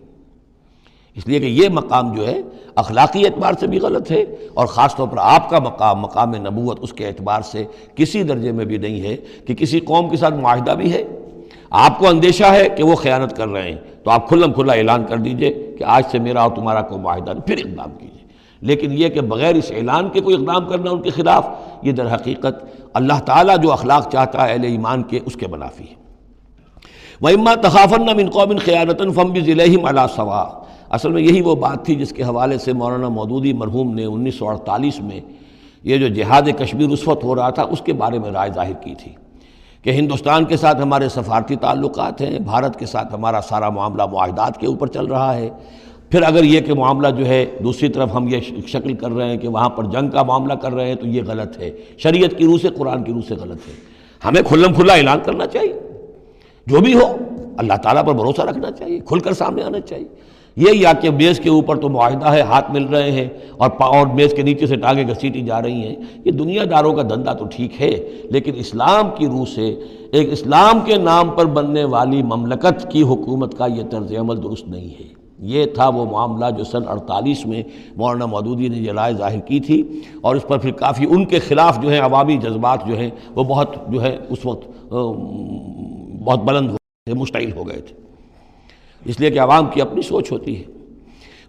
اس لیے کہ یہ مقام جو ہے اخلاقی اعتبار سے بھی غلط ہے، اور خاص طور پر آپ کا مقام، مقام نبوت، اس کے اعتبار سے کسی درجے میں بھی نہیں ہے کہ کسی قوم کے ساتھ معاہدہ بھی ہے، آپ کو اندیشہ ہے کہ وہ خیانت کر رہے ہیں، تو آپ کھلم کھلا اعلان کر دیجئے کہ آج سے میرا اور تمہارا کوئی معاہدہ نہیں، پھر اقدام کیجئے۔ لیکن یہ کہ بغیر اس اعلان کے کوئی اقدام کرنا ان کے خلاف، یہ در حقیقت اللہ تعالیٰ جو اخلاق چاہتا ہے اہل ایمان کے، اس کے منافی ہے۔ وَإِمَّا تَخَافَنَّ مِنْ قَوْمٍ خِيَانَةً فَانبِذْ إِلَيْهِمْ عَلَىٰ سَوَاءٍ، اصل میں یہی وہ بات تھی جس کے حوالے سے مولانا مودودی مرحوم نے 1948 میں یہ جو جہاد کشمیر اس وقت ہو رہا تھا اس کے بارے میں رائے ظاہر کی تھی کہ ہندوستان کے ساتھ ہمارے سفارتی تعلقات ہیں، بھارت کے ساتھ ہمارا سارا معاملہ معاہدات کے اوپر چل رہا ہے، پھر اگر یہ کہ معاملہ جو ہے دوسری طرف ہم یہ شکل کر رہے ہیں کہ وہاں پر جنگ کا معاملہ کر رہے ہیں تو یہ غلط ہے، شریعت کی روح سے، قرآن کی روح سے غلط ہے۔ ہمیں کھلم کھلا اعلان کرنا چاہیے، جو بھی ہو اللہ تعالیٰ پر بھروسہ رکھنا چاہیے، کھل کر سامنے آنا چاہیے۔ یہ یا کہ میز کے اوپر تو معاہدہ ہے، ہاتھ مل رہے ہیں اور میز کے نیچے سے ٹانگیں گھسیٹی جا رہی ہیں، یہ دنیا داروں کا دھندا تو ٹھیک ہے، لیکن اسلام کی روح سے ایک اسلام کے نام پر بننے والی مملکت کی حکومت کا یہ طرز عمل درست نہیں ہے۔ یہ تھا وہ معاملہ جو سن 48 میں مولانا مودودی نے یہ رائے ظاہر کی تھی، اور اس پر پھر کافی ان کے خلاف جو ہیں عوامی جذبات جو ہیں وہ بہت جو ہے اس وقت بہت بلند ہو گئے تھے، مشتعل ہو گئے تھے، اس لیے کہ عوام کی اپنی سوچ ہوتی ہے۔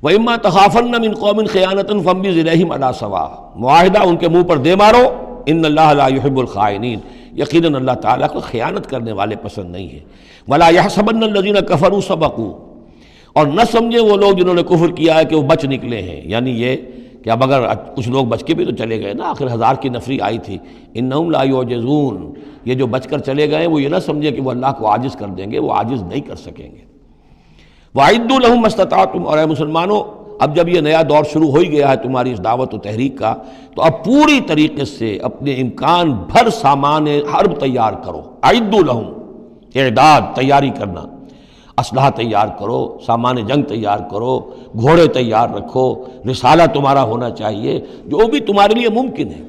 وَإِمَّا تَخَافَنَّ مِنْ قَوْمٍ خِيَانَةً فَانبِذْ إِلَيْهِمْ عَلَىٰ سَوَاءٍ، معاہدہ ان کے منہ پر دے مارو، ان اللہ لا يحب الخائنین، یقیناً اللہ تعالیٰ کو خیانت کرنے والے پسند نہیں ہیں۔ وَلَا يَحْسَبَنَّ الَّذِينَ كَفَرُوا سَبَقُوا، اور نہ سمجھے وہ لوگ جنہوں نے کفر کیا ہے کہ وہ بچ نکلے ہیں، یعنی یہ کہ اب اگر کچھ لوگ بچ کے بھی تو چلے گئے نا، آخر 1000 کی نفری آئی تھی، انہم لا یعجزون، یہ جو بچ کر چلے گئے وہ یہ نہ سمجھے کہ وہ اللہ کو عاجز کر دیں گے، وہ عاجز نہیں کر سکیں گے۔ وَأَعِدُّوا لَهُم مَّا اسْتَطَعْتُمْ، اور اے مسلمانوں اب جب یہ نیا دور شروع ہو ہی گیا ہے تمہاری اس دعوت و تحریک کا، تو اب پوری طریقے سے اپنے امکان بھر سامان حرب تیار کرو۔ اعدوا لہم، اعداد تیاری کرنا، اسلحہ تیار کرو، سامان جنگ تیار کرو، گھوڑے تیار رکھو، رسالہ تمہارا ہونا چاہیے، جو بھی تمہارے لیے ممکن ہے۔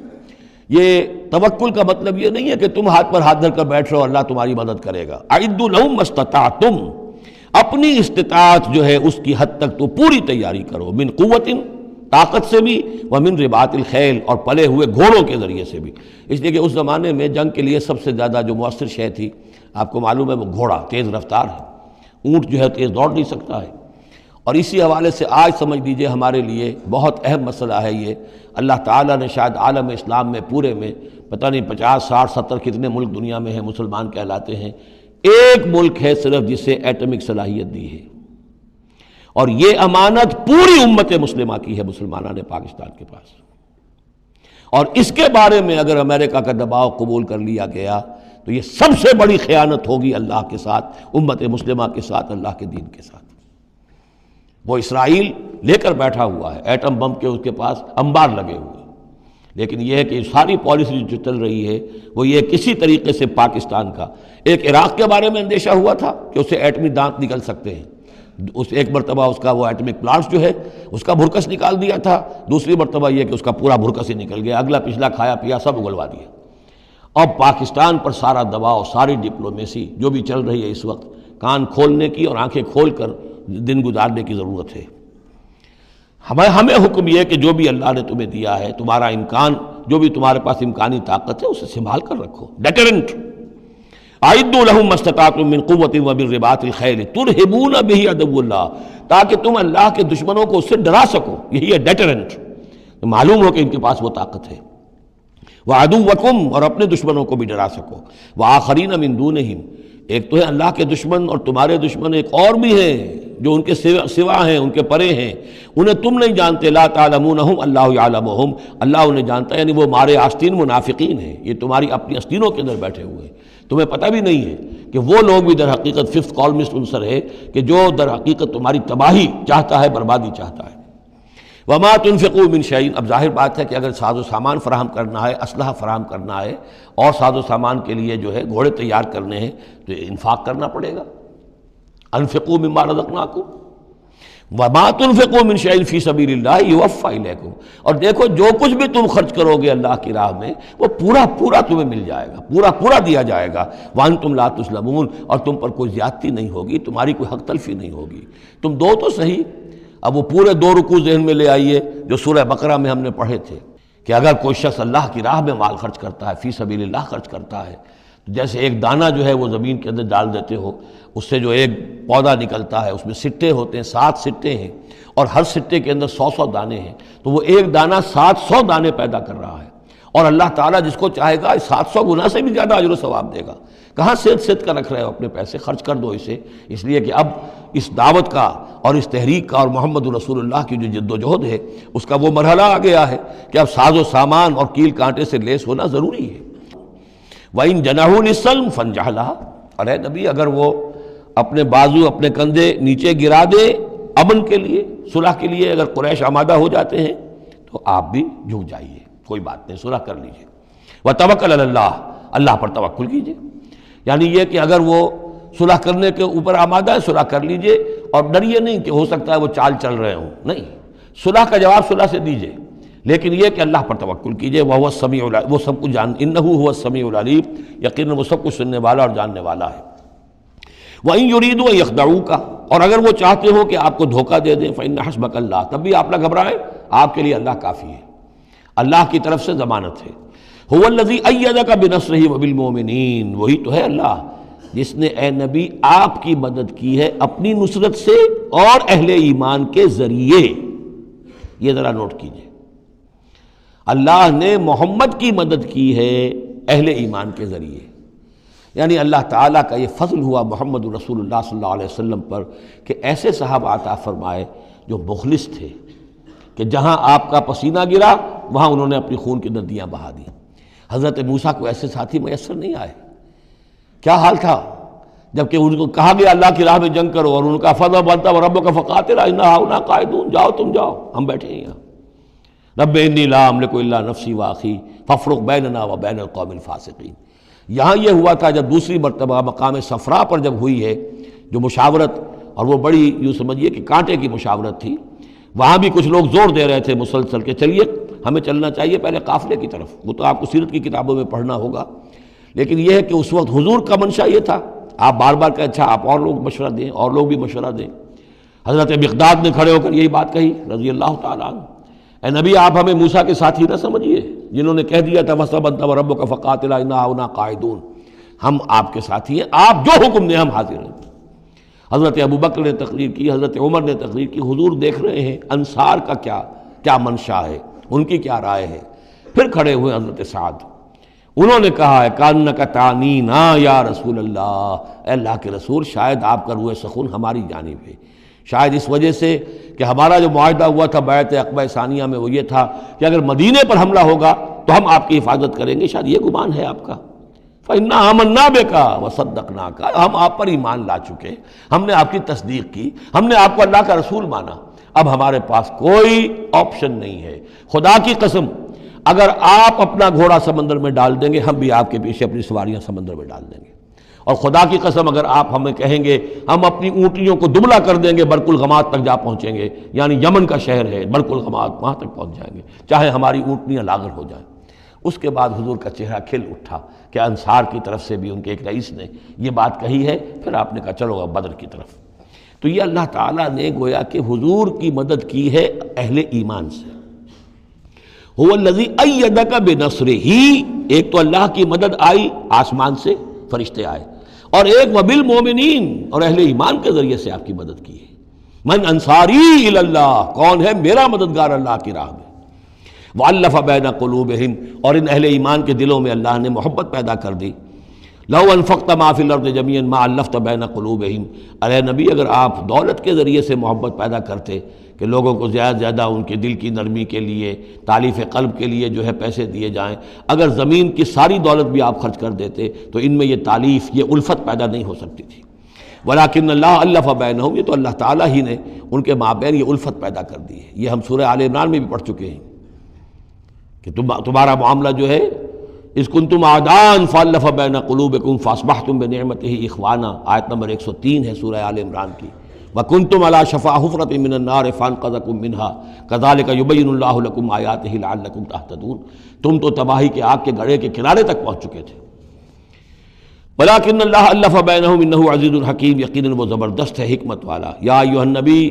یہ توکل کا مطلب یہ نہیں ہے کہ تم ہاتھ پر ہاتھ دھر کر بیٹھ رہو اللہ تمہاری مدد کرے گا۔ اعدوا لہم ما استطعتم، اپنی استطاعت جو ہے اس کی حد تک تو پوری تیاری کرو، من قوت، طاقت سے بھی، ومن رباط الخیل، اور پلے ہوئے گھوڑوں کے ذریعے سے بھی، اس لیے کہ اس زمانے میں جنگ کے لیے سب سے زیادہ جو مؤثر شے تھی آپ کو معلوم ہے وہ گھوڑا، تیز رفتار ہے، اونٹ جو ہے تیز دوڑ نہیں سکتا ہے۔ اور اسی حوالے سے آج سمجھ لیجئے ہمارے لیے بہت اہم مسئلہ ہے یہ، اللہ تعالیٰ نے شاید عالم اسلام میں پورے میں پتہ نہیں 50 60 70 کتنے ملک دنیا میں ہیں مسلمان کہلاتے ہیں، ایک ملک ہے صرف جسے ایٹمک صلاحیت دی ہے، اور یہ امانت پوری امت مسلمہ کی ہے، مسلمانان پاکستان کے پاس، اور اس کے بارے میں اگر امریکہ کا دباؤ قبول کر لیا گیا تو یہ سب سے بڑی خیانت ہوگی اللہ کے ساتھ، امت مسلمہ کے ساتھ، اللہ کے دین کے ساتھ۔ وہ اسرائیل لے کر بیٹھا ہوا ہے ایٹم بم کے، اس کے پاس انبار لگے ہوئے، لیکن یہ ہے کہ ساری پالیسی جو چل رہی ہے وہ یہ کسی طریقے سے پاکستان کا، ایک عراق کے بارے میں اندیشہ ہوا تھا کہ اسے ایٹمی دانت نکل سکتے ہیں، اس ایک مرتبہ اس کا وہ ایٹمک پلانٹس جو ہے اس کا بھرکس نکال دیا تھا، دوسری مرتبہ یہ کہ اس کا پورا بھرکس ہی نکل گیا، اگلا پچھلا کھایا پیا سب اگلوا دیا۔ اب پاکستان پر سارا دباؤ، ساری ڈپلومیسی جو بھی چل رہی ہے اس وقت، کان کھولنے کی اور آنکھیں کھول کر دن گزارنے کی ضرورت ہے۔ ہمیں حکم یہ کہ جو بھی اللہ نے تمہیں دیا ہے، تمہارا امکان، جو بھی تمہارے پاس امکانی طاقت ہے اسے سنبھال کر رکھو، ڈیٹرنٹ۔ اعدوا لہم ما استطعتم من قوت ومن رباط الخیل ترہبون بہ عدو اللہ، تاکہ تم اللہ کے دشمنوں کو اس سے ڈرا سکو، یہی ہے ڈیٹرنٹ، معلوم ہو کہ ان کے پاس وہ طاقت ہے۔ وعدوکم، اور اپنے دشمنوں کو بھی ڈرا سکو، وآخرین من دونہم، ایک تو ہے اللہ کے دشمن اور تمہارے دشمن ایک اور بھی ہیں جو ان کے سوا ہیں، ان کے پرے ہیں، انہیں تم نہیں جانتے، لا تعلمونہم اللہ یعلمہم، اللہ انہیں جانتا ہے، یعنی وہ مارے آستین منافقین ہیں، یہ تمہاری اپنی آستینوں کے اندر بیٹھے ہوئے ہیں، تمہیں پتہ بھی نہیں ہے کہ وہ لوگ بھی در حقیقت ففتھ کالمسٹ عنصر ہے کہ جو در حقیقت تمہاری تباہی چاہتا ہے، بربادی چاہتا ہے۔ وما تنفقوا من شیء، اب ظاہر بات ہے کہ اگر ساز و سامان فراہم کرنا ہے، اسلحہ فراہم کرنا ہے، اور ساز و سامان کے لیے جو ہے گھوڑے تیار کرنے ہیں تو انفاق کرنا پڑے گا۔ انفقوا مما رزقناکم وما تنفقوا من شیء فی سبیل اللہ یوفی الیکم، اور دیکھو جو کچھ بھی تم خرچ کرو گے اللہ کی راہ میں وہ پورا پورا تمہیں مل جائے گا، پورا پورا دیا جائے گا، وانتم لا تظلمون، اور تم پر کوئی زیادتی نہیں ہوگی، تمہاری کوئی حق تلفی نہیں ہوگی۔ تم دو تو صحیح، اب وہ پورے 2 رکوع ذہن میں لے آئیے جو سورہ بقرہ میں ہم نے پڑھے تھے کہ اگر کوئی شخص اللہ کی راہ میں مال خرچ کرتا ہے، فی سبیل اللہ خرچ کرتا ہے، تو جیسے ایک دانہ جو ہے وہ زمین کے اندر ڈال دیتے ہو، اس سے جو ایک پودا نکلتا ہے، اس میں سٹے ہوتے ہیں، 7 سٹے ہیں، اور ہر سٹے کے اندر 100 دانے ہیں، تو وہ ایک دانہ 700 دانے پیدا کر رہا ہے، اور اللہ تعالیٰ جس کو چاہے گا 700 گنا سے بھی زیادہ اجر و ثواب دے گا۔ کہاں صد کر رکھ رہے ہو اپنے پیسے، خرچ کر دو اسے، اس لیے کہ اب اس دعوت کا اور اس تحریک کا اور محمد رسول اللہ کی جو جد و جہد ہے اس کا وہ مرحلہ آ گیا ہے کہ اب ساز و سامان اور کیل کانٹے سے لیس ہونا ضروری ہے۔ وَإِن جَنَحُوا لِلسَّلْمِ فَانْجَحْ لَهَا، اور اے نبی اگر وہ اپنے بازو اپنے کندھے نیچے گرا دے امن کے لیے، صلح کے لیے، اگر قریش آمادہ ہو جاتے ہیں تو آپ بھی جھک جائیے، کوئی بات نہیں، صلح کر لیجیے۔ وَتَوَکَّلْ عَلَى اللَّهِ، اللہ پر توکل کیجیے، یعنی یہ کہ اگر وہ صلح کرنے کے اوپر آمادہ ہے صلح کر لیجئے، اور ڈریے نہیں کہ ہو سکتا ہے وہ چال چل رہے ہوں، نہیں، صلح کا جواب صلح سے دیجئے، لیکن یہ کہ اللہ پر توکل کیجئے، وَهُوَ السَّمِيعُ العلیم، وہ سب کچھ إِنَّهُ هُوَ السَّمِيعُ العلیم، یقیناً وہ سب کچھ سننے والا اور جاننے والا ہے۔ وَإِن يُرِيدُوا أَن يَخْدَعُوكَ، اور اگر وہ چاہتے ہو کہ آپ کو دھوکہ دے دیں، فَإِنَّ حَسْبَكَ اللَّهُ، تب بھی آپ نہ گھبرائیں، آپ کے لیے اللہ کافی ہے، اللہ کی طرف سے ضمانت ہے۔ هُوَ الَّذِي أَيَّدَكَ بِنَصْرِهِ وَبِالْمُؤْمِنِينَ، وہی تو ہے اللہ جس نے اے نبی آپ کی مدد کی ہے اپنی نصرت سے اور اہل ایمان کے ذریعے۔ یہ ذرا نوٹ کیجئے، اللہ نے محمد کی مدد کی ہے اہل ایمان کے ذریعے، یعنی اللہ تعالیٰ کا یہ فضل ہوا محمد رسول اللہ صلی اللہ علیہ وسلم پر کہ ایسے صحابہ عطا فرمائے جو مخلص تھے، کہ جہاں آپ کا پسینہ گرا وہاں انہوں نے اپنی خون کی ندیاں بہا دیں۔ حضرت موسیٰ کو ایسے ساتھی میسر نہیں آئے، کیا حال تھا جبکہ ان کو کہا گیا اللہ کی راہ میں جنگ کرو، اور ان کا فضل بنتا وربک فقاتل انا ہاؤنا قاعدون، جاؤ تم جاؤ، ہم بیٹھے ہیں یہاں۔ رب انی لا املک الا نفسی واخی فافرق بیننا وبین القوم الفاسقین۔ یہاں یہ ہوا تھا جب دوسری مرتبہ مقام صفرا پر جب ہوئی ہے جو مشاورت، اور وہ بڑی یوں سمجھیے کہ کانٹے کی مشاورت تھی، وہاں بھی کچھ لوگ زور دے رہے تھے مسلسل کہ چلیے ہمیں چلنا چاہیے پہلے قافلے کی طرف، وہ تو آپ کو سیرت کی کتابوں میں پڑھنا ہوگا، لیکن یہ ہے کہ اس وقت حضور کا منشا یہ تھا، آپ بار بار کہ اچھا آپ اور لوگ مشورہ دیں، اور لوگ بھی مشورہ دیں۔ حضرت مقداد نے کھڑے ہو کر یہی بات کہی رضی اللہ تعالیٰ عنہ، اے نبی آپ ہمیں موسیٰ کے ساتھی نہ سمجھیے جنہوں نے کہہ دیا تھا وَاسْتَبَنْتَ وَرَبُّكَ فَقَاتِلَا إِنَّا هُنَا قَاعِدُونَ، ہم آپ کے ساتھی ہیں، آپ جو حکم دیں ہم حاضر ہیں۔ حضرت ابوبکر نے تقریر کی، حضرت عمر نے تقریر کی، حضور دیکھ رہے ہیں انصار کا کیا منشا ہے، ان کی کیا رائے ہے۔ پھر کھڑے ہوئے حضرت سعد، انہوں نے کہا ہے کانک تعنینا یا رسول اللہ، اے اللہ کے رسول شاید آپ کا روح سخن ہماری جانب ہے، شاید اس وجہ سے کہ ہمارا جو معاہدہ ہوا تھا بیعت عقبہ ثانیہ میں وہ یہ تھا کہ اگر مدینے پر حملہ ہوگا تو ہم آپ کی حفاظت کریں گے، شاید یہ گمان ہے آپ کا۔ فَإِنَّا آمَنَّا بِكَ وَصَدَّقْنَاكَ، ہم آپ پر ایمان لا چکے، ہم نے آپ کی تصدیق کی، ہم نے آپ کو اللہ کا رسول مانا، اب ہمارے پاس کوئی آپشن نہیں ہے۔ خدا کی قسم اگر آپ اپنا گھوڑا سمندر میں ڈال دیں گے ہم بھی آپ کے پیچھے اپنی سواریاں سمندر میں ڈال دیں گے، اور خدا کی قسم اگر آپ ہمیں کہیں گے ہم اپنی اونٹنیوں کو دبلا کر دیں گے برق الغمات تک جا پہنچیں گے، یعنی یمن کا شہر ہے برق الغمات، وہاں تک پہنچ جائیں گے چاہے ہماری اونٹنیاں لاغر ہو جائیں۔ اس کے بعد حضور کا چہرہ کھل اٹھا کہ انصار کی طرف سے بھی ان کے ایک رئیس نے یہ بات کہی ہے، پھر آپ نے کہا چلو اب بدر کی طرف۔ تو یہ اللہ تعالیٰ نے گویا کہ حضور کی مدد کی ہے اہل ایمان سے۔ هو الذی ایدک بنصرہ، ایک تو اللہ کی مدد آئی آسمان سے، فرشتے آئے، اور ایک وبالمؤمنین، اور اہل ایمان کے ذریعے سے آپ کی مدد کی ہے۔ من انصاری الی اللہ، کون ہے میرا مددگار اللہ کی راہ میں۔ وَأَلَّفَ بَيْنَ قُلُوبِهِمْ، اور ان اہل ایمان کے دلوں میں اللہ نے محبت پیدا کر دی۔ لَوْ أَنفَقْتَ مَا فِي الْأَرْضِ جَمِيعًا مَا أَلَّفْتَ بَيْنَ قُلُوبِهِمْ، ارے نبی اگر آپ دولت کے ذریعے سے محبت پیدا کرتے کہ لوگوں کو زیادہ سے زیادہ ان کے دل کی نرمی کے لیے، تالیف قلب کے لیے جو ہے پیسے دیے جائیں، اگر زمین کی ساری دولت بھی آپ خرچ کر دیتے تو ان میں یہ تالیف، یہ الفت پیدا نہیں ہو سکتی تھی۔ وَلَٰكِنَّ اللَّهَ أَلَّفَ بَيْنَهُمْ، یہ تو اللہ تعالیٰ ہی نے ان کے مابین یہ الفت پیدا کر دی ہے۔ یہ ہم سورہ آل عمران میں بھی پڑھ چکے ہیں کہ تمہارا معاملہ جو ہے اِذْ كُنْتُمْ أَعْدَاءً فَأَلَّفَ بَيْنَ قُلُوبِكُمْ فَأَصْبَحْتُمْ بِنِعْمَتِهِ إِخْوَانًا، آیت نمبر 103 ہے سورہ آل عمران کی۔ وَكُنْتُمْ عَلَىٰ شَفَا حُفْرَةٍ مِّنَ النَّارِ فَأَنقَذَكُم مِّنْهَا كَذَٰلِكَ يُبَيِّنُ اللَّهُ لَكُمْ آيَاتِهِ لَعَلَّكُمْ تَهْتَدُونَ، تم تو تباہی کے آگ کے گڑھے کے کنارے تک پہنچ چکے تھے۔ وَلَٰكِنَّ اللَّهَ أَلَّفَ بَيْنَهُمْ إِنَّهُ عَزِيزٌ حَكِيمٌ، یقیناً وہ زبردست ہے حکمت والا۔ یا ایھا النبی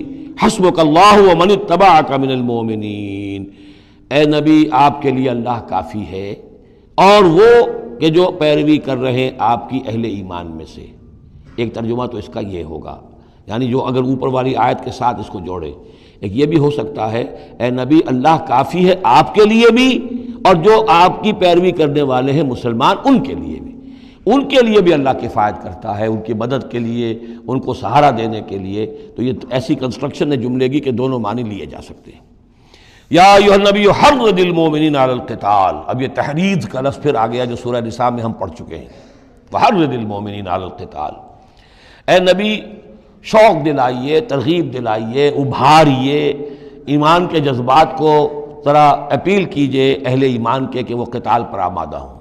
حسبک اللہ ومن اتبعک من المؤمنین، اے نبی آپ کے لیے اللہ کافی ہے اور وہ کہ جو پیروی کر رہے ہیں آپ کی اہل ایمان میں سے۔ ایک ترجمہ تو اس کا یہ ہوگا، یعنی جو اگر اوپر والی آیت کے ساتھ اس کو جوڑے، ایک یہ بھی ہو سکتا ہے اے نبی اللہ کافی ہے آپ کے لیے بھی، اور جو آپ کی پیروی کرنے والے ہیں مسلمان ان کے لیے بھی، ان کے لیے بھی اللہ کفایت کرتا ہے، ان کی مدد کے لیے، ان کو سہارا دینے کے لیے۔ تو یہ ایسی کنسٹرکشن ہے جملے کی کہ دونوں معنی لیے جا سکتے ہیں۔ یا ایھا النبی حرض المؤمنین علی القتال، اب یہ تحریض کا لفظ پھر آ گیا جو سورہ نساء میں ہم پڑھ چکے ہیں۔ وحرض المؤمنین علی القتال، اے نبی شوق دلائیے، ترغیب دلائیے، ابھاریے، ایمان کے جذبات کو ذرا اپیل کیجئے اہل ایمان کے کہ وہ قتال پر آمادہ ہوں۔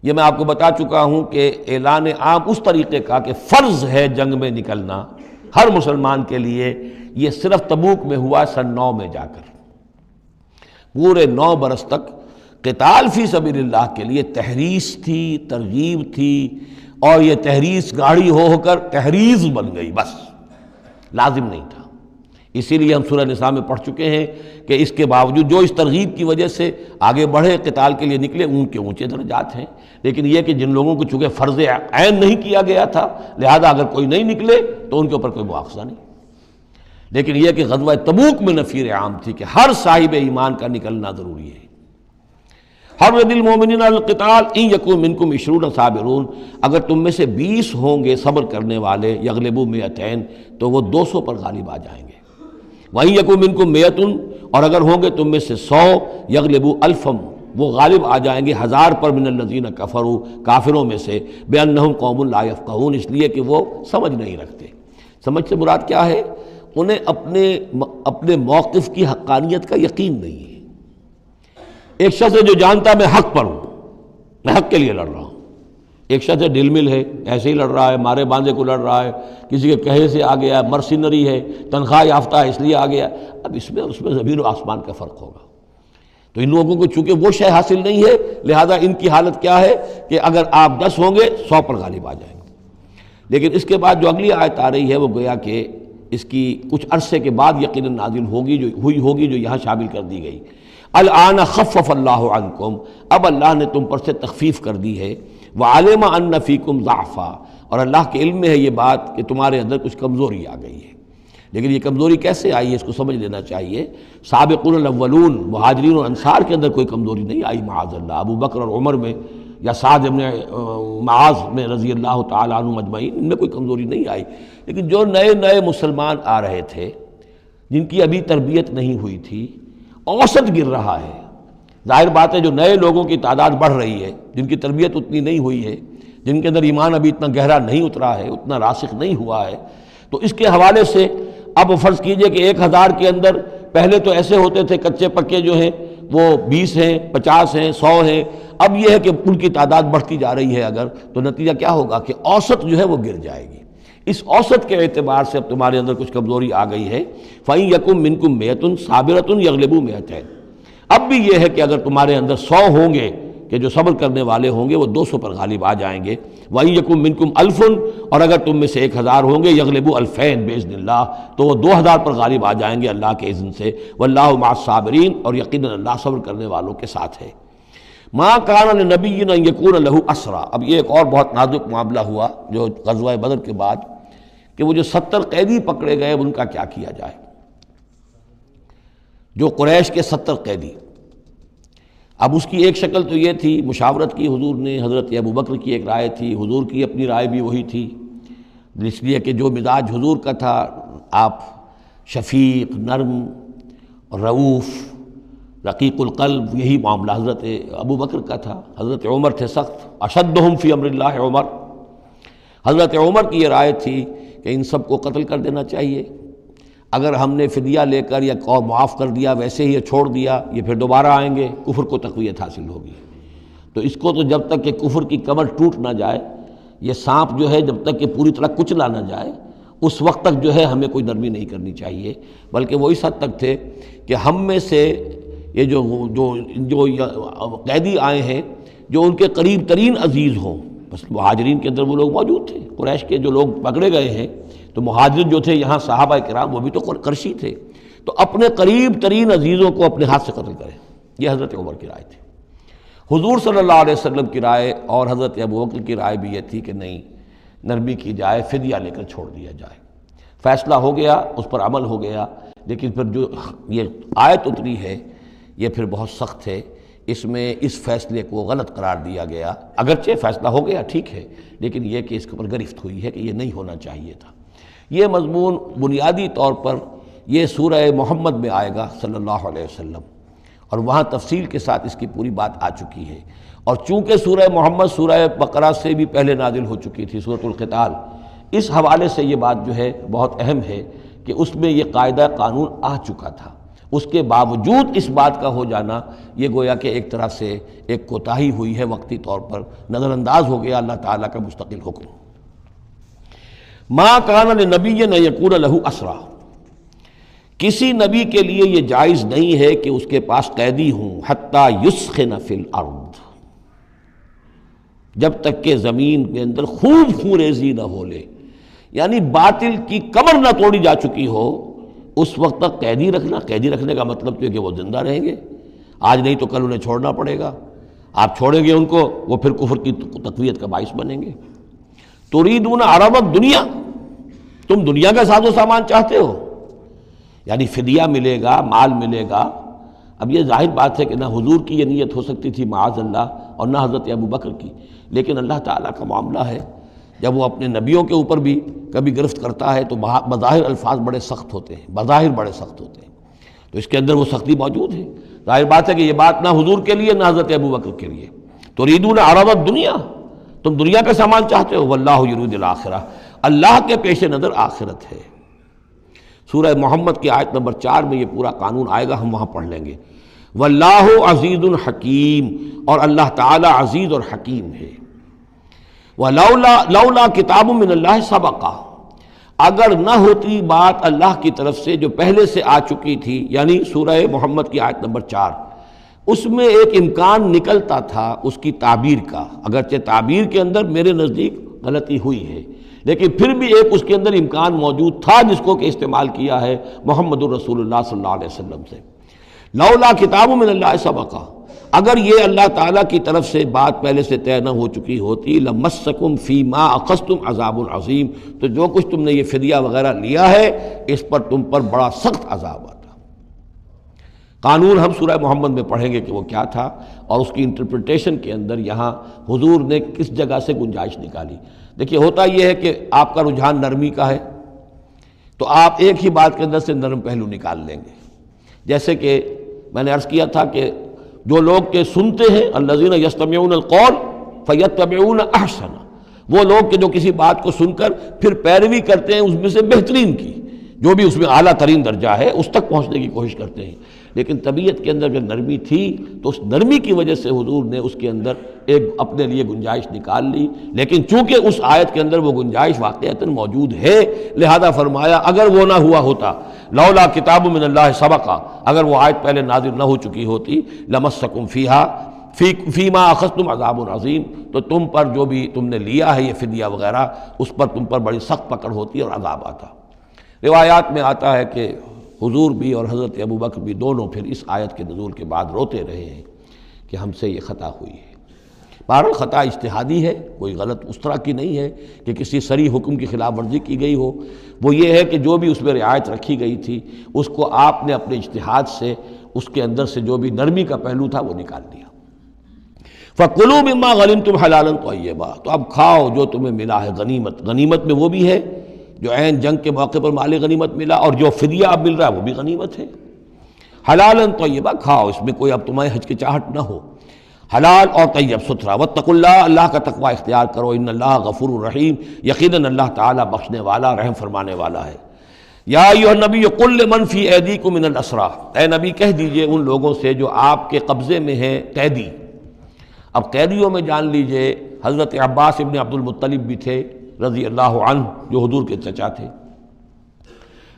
یہ میں آپ کو بتا چکا ہوں کہ اعلان عام اس طریقے کا کہ فرض ہے جنگ میں نکلنا ہر مسلمان کے لیے، یہ صرف تبوک میں ہوا سن 9 میں جا کر۔ پورے 9 برس تک قتال فی سبیل اللہ کے لیے تحریض تھی، ترغیب تھی، اور یہ تحریض گاڑی ہو کر تحریض بن گئی، بس لازم نہیں تھا۔ اسی لیے ہم سورہ نساء میں پڑھ چکے ہیں کہ اس کے باوجود جو اس ترغیب کی وجہ سے آگے بڑھے، قتال کے لیے نکلے، ان کے اونچے درجات ہیں، لیکن یہ کہ جن لوگوں کو چونکہ فرض عین نہیں کیا گیا تھا، لہذا اگر کوئی نہیں نکلے تو ان کے اوپر کوئی مواخذہ نہیں۔ لیکن یہ کہ غزوہ تبوک میں نفیر عام تھی کہ ہر صاحب ایمان کا نکلنا ضروری ہے۔ حرض المؤمنین علی القتال ان یکن منکم 20 صابرون، اگر تم میں سے 20 ہوں گے صبر کرنے والے، یغلبوا 200، تو وہ 200 پر غالب آ جائیں گے۔ وَإِن یکن منکم 100، اور اگر ہوں گے تم میں سے 100، یغلبوا 1000، وہ غالب آ جائیں گے 1000 پر، من الذین کفروا، کافروں میں سے، بأنہم قوم لا یفقہون، اس لیے کہ وہ سمجھ نہیں رکھتے۔ سمجھ سے مراد کیا ہے؟ انہیں اپنے موقف کی حقانیت کا یقین نہیں ہے۔ ایک شخص ہے جو جانتا ہے میں حق پر ہوں، میں حق کے لیے لڑ رہا ہوں، ایک شخص ہے ڈل مل ہے، ایسے ہی لڑ رہا ہے، مارے باندھے کو لڑ رہا ہے، کسی کے کہے سے آ گیا، مرسینری ہے، تنخواہ یافتہ ہے اس لیے آ گیا۔ اب اس میں زمین و آسمان کا فرق ہوگا۔ تو ان لوگوں کو چونکہ وہ شے حاصل نہیں ہے، لہذا ان کی حالت کیا ہے کہ اگر آپ 10 ہوں گے 100 پر غالب آ جائیں گے۔ لیکن اس کے بعد جو اگلی آیت آ رہی ہے وہ گویا کہ اس کی کچھ عرصے کے بعد یقیناً نازل ہوگی جو یہاں شامل کر دی گئی۔ الآن خفف اللہ عنکم، اب اللہ نے تم پر سے تخفیف کر دی ہے، وعلم ان فیکم ضعفا، اور اللہ کے علم میں ہے یہ بات کہ تمہارے اندر کچھ کمزوری آ گئی ہے۔ لیکن یہ کمزوری کیسے آئی ہے اس کو سمجھ لینا چاہیے۔ سابقون الاولون، مہاجرین اور انصار کے اندر کوئی کمزوری نہیں آئی معاذ اللہ، ابو بکر اور عمر میں یا سعد بن معاذ میں رضی اللہ تعالیٰ عنہ مجمعین، ان میں کوئی کمزوری نہیں آئی۔ لیکن جو نئے مسلمان آ رہے تھے، جن کی ابھی تربیت نہیں ہوئی تھی، اوسط گر رہا ہے۔ ظاہر بات ہے جو نئے لوگوں کی تعداد بڑھ رہی ہے، جن کی تربیت اتنی نہیں ہوئی ہے، جن کے اندر ایمان ابھی اتنا گہرا نہیں اترا ہے، اتنا راسخ نہیں ہوا ہے، تو اس کے حوالے سے اب فرض کیجئے کہ 1000 کے اندر پہلے تو ایسے ہوتے تھے کچے پکے جو ہیں وہ 20 ہیں، 50 ہیں، 100 ہیں، اب یہ ہے کہ ان کی تعداد بڑھتی جا رہی ہے اگر، تو نتیجہ کیا ہوگا کہ اوسط جو ہے وہ گر جائے گی۔ اس اوسط کے اعتبار سے اب تمہارے اندر کچھ کمزوری آ گئی ہے۔ فَإِن يَكُن مِّنكُم 100 صَابِرَةٌ يَغْلِبُوا 200، اب بھی یہ ہے کہ اگر تمہارے اندر 100 ہوں گے کہ جو صبر کرنے والے ہوں گے وہ 200 پر غالب آ جائیں گے۔ وَإِن يَكُن مِّنكُم 1000، اور اگر تم میں سے 1000 ہوں گے، يَغْلِبُوا 2000 بِإِذْنِ اللَّهِ، تو وہ 2000 پر غالب آ جائیں گے اللہ کے اذن سے۔ وَاللَّهُ مَعَ الصَّابِرِينَ، اور یقیناً اللہ صبر کرنے والوں کے ساتھ ہے۔ مَا كَانَ لِنَبِيٍّ أَن يَكُونَ لَهُ أَسْرَىٰ، اب یہ ایک اور بہت نازک معاملہ ہوا جو غزوہ بدر کے بعد، کہ وہ جو 70 قیدی پکڑے گئے ان کا کیا کیا جائے۔ جو قریش کے 70 قیدی، اب اس کی ایک شکل تو یہ تھی، مشاورت کی حضور نے، حضرت ابو بکر کی ایک رائے تھی، حضور کی اپنی رائے بھی وہی تھی، اس لیے کہ جو مزاج حضور کا تھا، آپ شفیق، نرم، رؤوف، رقیق القلب، یہی معاملہ حضرت ابو بکر کا تھا۔ حضرت عمر تھے سخت، اشدہم فی امر اللہ عمر، حضرت عمر کی یہ رائے تھی کہ ان سب کو قتل کر دینا چاہیے، اگر ہم نے فدیہ لے کر یا معاف کر دیا، ویسے ہی یہ چھوڑ دیا، یہ پھر دوبارہ آئیں گے، کفر کو تقویت حاصل ہوگی۔ تو اس کو تو جب تک کہ کفر کی کمر ٹوٹ نہ جائے، یہ سانپ جو ہے جب تک کہ پوری طرح کچلا نہ جائے، اس وقت تک جو ہے ہمیں کوئی نرمی نہیں کرنی چاہیے، بلکہ وہ اس حد تک تھے کہ ہم میں سے یہ جو قیدی آئے ہیں جو ان کے قریب ترین عزیز ہوں، بس مہاجرین کے اندر وہ لوگ موجود تھے، قریش کے جو لوگ پکڑے گئے ہیں، تو مہاجرین جو تھے یہاں صحابہ کرام وہ بھی تو قرشی تھے، تو اپنے قریب ترین عزیزوں کو اپنے ہاتھ سے قتل کریں، یہ حضرت عمر کی رائے تھی۔ حضور صلی اللہ علیہ وسلم کی رائے اور حضرت ابو بکر کی رائے بھی یہ تھی کہ نہیں، نرمی کی جائے، فدیہ لے کر چھوڑ دیا جائے۔ فیصلہ ہو گیا، اس پر عمل ہو گیا، لیکن پھر جو یہ آیت اتری ہے یہ پھر بہت سخت ہے، اس میں اس فیصلے کو غلط قرار دیا گیا، اگرچہ فیصلہ ہو گیا ٹھیک ہے، لیکن یہ کہ اس کے اوپر گرفت ہوئی ہے کہ یہ نہیں ہونا چاہیے تھا۔ یہ مضمون بنیادی طور پر یہ سورہ محمد میں آئے گا صلی اللہ علیہ وسلم، اور وہاں تفصیل کے ساتھ اس کی پوری بات آ چکی ہے، اور چونکہ سورہ محمد سورہ بقرہ سے بھی پہلے نازل ہو چکی تھی، سورۃ القتال، اس حوالے سے یہ بات جو ہے بہت اہم ہے کہ اس میں یہ قاعدہ قانون آ چکا تھا۔ اس کے باوجود اس بات کا ہو جانا یہ گویا کہ ایک طرح سے ایک کوتاہی ہوئی ہے، وقتی طور پر نظر انداز ہو گیا اللہ تعالیٰ کا مستقل حکم۔ ما کان لنبی ان یکون لہ اسریٰ، کسی نبی کے لیے یہ جائز نہیں ہے کہ اس کے پاس قیدی ہوں، حتی یسخن فی الارض، جب تک کہ زمین کے اندر خوب خونریزی نہ ہو لے، یعنی باطل کی کمر نہ توڑی جا چکی ہو اس وقت تک قیدی رکھنا۔ قیدی رکھنے کا مطلب تو ہے کہ وہ زندہ رہیں گے، آج نہیں تو کل انہیں چھوڑنا پڑے گا، آپ چھوڑیں گے ان کو وہ پھر کفر کی تقویت کا باعث بنیں گے۔ تريدون عرض الدنیا، تم دنیا کا ساز و سامان چاہتے ہو، یعنی فدیہ ملے گا، مال ملے گا۔ اب یہ ظاہر بات ہے کہ نہ حضور کی یہ نیت ہو سکتی تھی معاذ اللہ، اور نہ حضرت ابو بکر کی، لیکن اللہ تعالیٰ کا معاملہ ہے، جب وہ اپنے نبیوں کے اوپر بھی کبھی گرفت کرتا ہے تو بظاہر الفاظ بڑے سخت ہوتے ہیں، بظاہر بڑے سخت ہوتے ہیں، تو اس کے اندر وہ سختی موجود ہے۔ ظاہر بات ہے کہ یہ بات نہ حضور کے لیے نہ حضرت ابو بکر کے لیے۔ تريدون عرض الدنیا، تم دنیا کا سامان چاہتے ہو، واللہ یرید الآخرہ، اللہ کے پیش نظر آخرت ہے۔ سورہ محمد کی آیت نمبر 4 میں یہ پورا قانون آئے گا، ہم وہاں پڑھ لیں گے۔ واللہ عزیز حکیم، اور اللہ تعالی عزیز اور حکیم ہے۔ لولا کتاب من اللہ سبقہ، اگر نہ ہوتی بات اللہ کی طرف سے جو پہلے سے آ چکی تھی، یعنی سورہ محمد کی آیت نمبر 4، اس میں ایک امکان نکلتا تھا اس کی تعبیر کا، اگرچہ تعبیر کے اندر میرے نزدیک غلطی ہوئی ہے، لیکن پھر بھی ایک اس کے اندر امکان موجود تھا جس کو کہ استعمال کیا ہے محمد الرسول اللہ صلی اللہ علیہ وسلم سے۔ لولا کتاب من اللہ سبقہ، اگر یہ اللہ تعالیٰ کی طرف سے بات پہلے سے طے نہ ہو چکی ہوتی، لمسکم فیما اخذتم عذاب عظیم، تو جو کچھ تم نے یہ فدیہ وغیرہ لیا ہے اس پر تم پر بڑا سخت عذاب آتا۔ قانون ہم سورہ محمد میں پڑھیں گے کہ وہ کیا تھا، اور اس کی انٹرپریٹیشن کے اندر یہاں حضور نے کس جگہ سے گنجائش نکالی۔ دیکھیے ہوتا یہ ہے کہ آپ کا رجحان نرمی کا ہے تو آپ ایک ہی بات کے اندر سے نرم پہلو نکال لیں گے، جیسے کہ میں نے عرض کیا تھا کہ جو لوگ کے سنتے ہیں الذین یستمعون القول فیتبعون احسنہ، وہ لوگ کہ جو کسی بات کو سن کر پھر پیروی کرتے ہیں اس میں سے بہترین کی، جو بھی اس میں اعلیٰ ترین درجہ ہے اس تک پہنچنے کی کوشش کرتے ہیں۔ لیکن طبیعت کے اندر جو نرمی تھی تو اس نرمی کی وجہ سے حضور نے اس کے اندر ایک اپنے لیے گنجائش نکال لی، لیکن چونکہ اس آیت کے اندر وہ گنجائش واقعتاً موجود ہے، لہذا فرمایا اگر وہ نہ ہوا ہوتا، لولا کتاب من اللہ سبقہ، اگر وہ آیت پہلے نازل نہ ہو چکی ہوتی، لمسکم فیما اخذتم عذاب عظیم، تو تم پر جو بھی تم نے لیا ہے یہ فدیہ وغیرہ اس پر تم پر بڑی سخت پکڑ ہوتی اور عذاب آتا۔ روایات میں آتا ہے کہ حضور بھی اور حضرت ابو بکر بھی دونوں پھر اس آیت کے نزول کے بعد روتے رہے ہیں کہ ہم سے یہ خطا ہوئی ہے۔ بہرحال خطا اجتہادی ہے، کوئی غلط اس طرح کی نہیں ہے کہ کسی صریح حکم کی خلاف ورزی کی گئی ہو، وہ یہ ہے کہ جو بھی اس میں رعایت رکھی گئی تھی اس کو آپ نے اپنے اجتہاد سے اس کے اندر سے جو بھی نرمی کا پہلو تھا وہ نکال دیا۔ فَكُلُوا مِمَّا غَنِمْتُمْ حَلَالًا طَيِّبًا، تو اب کھاؤ جو تمہیں ملا ہے غنیمت۔ غنیمت میں وہ بھی ہے جو عین جنگ کے موقع پر مال غنیمت ملا، اور جو فدیہ اب مل رہا ہے وہ بھی غنیمت ہے۔ حلالاً طیبہ، کھاؤ، اس میں کوئی اب تمہیں ہچکچاہٹ نہ ہو، حلال اور طیب ستھرا۔ واتقوا اللہ، اللہ کا تقوی اختیار کرو، ان اللہ غفور الرحیم، یقیناً اللہ تعالیٰ بخشنے والا رحم فرمانے والا ہے۔ یا ایھا النبی قل لمن فی ایدیکم من الاسریٰ، اے نبی کہہ دیجئے ان لوگوں سے جو آپ کے قبضے میں ہیں قیدی۔ اب قیدیوں میں جان لیجئے حضرت عباس ابن عبد المطلب بھی تھے رضی اللہ عنہ، جو حضور کے چچا تھے۔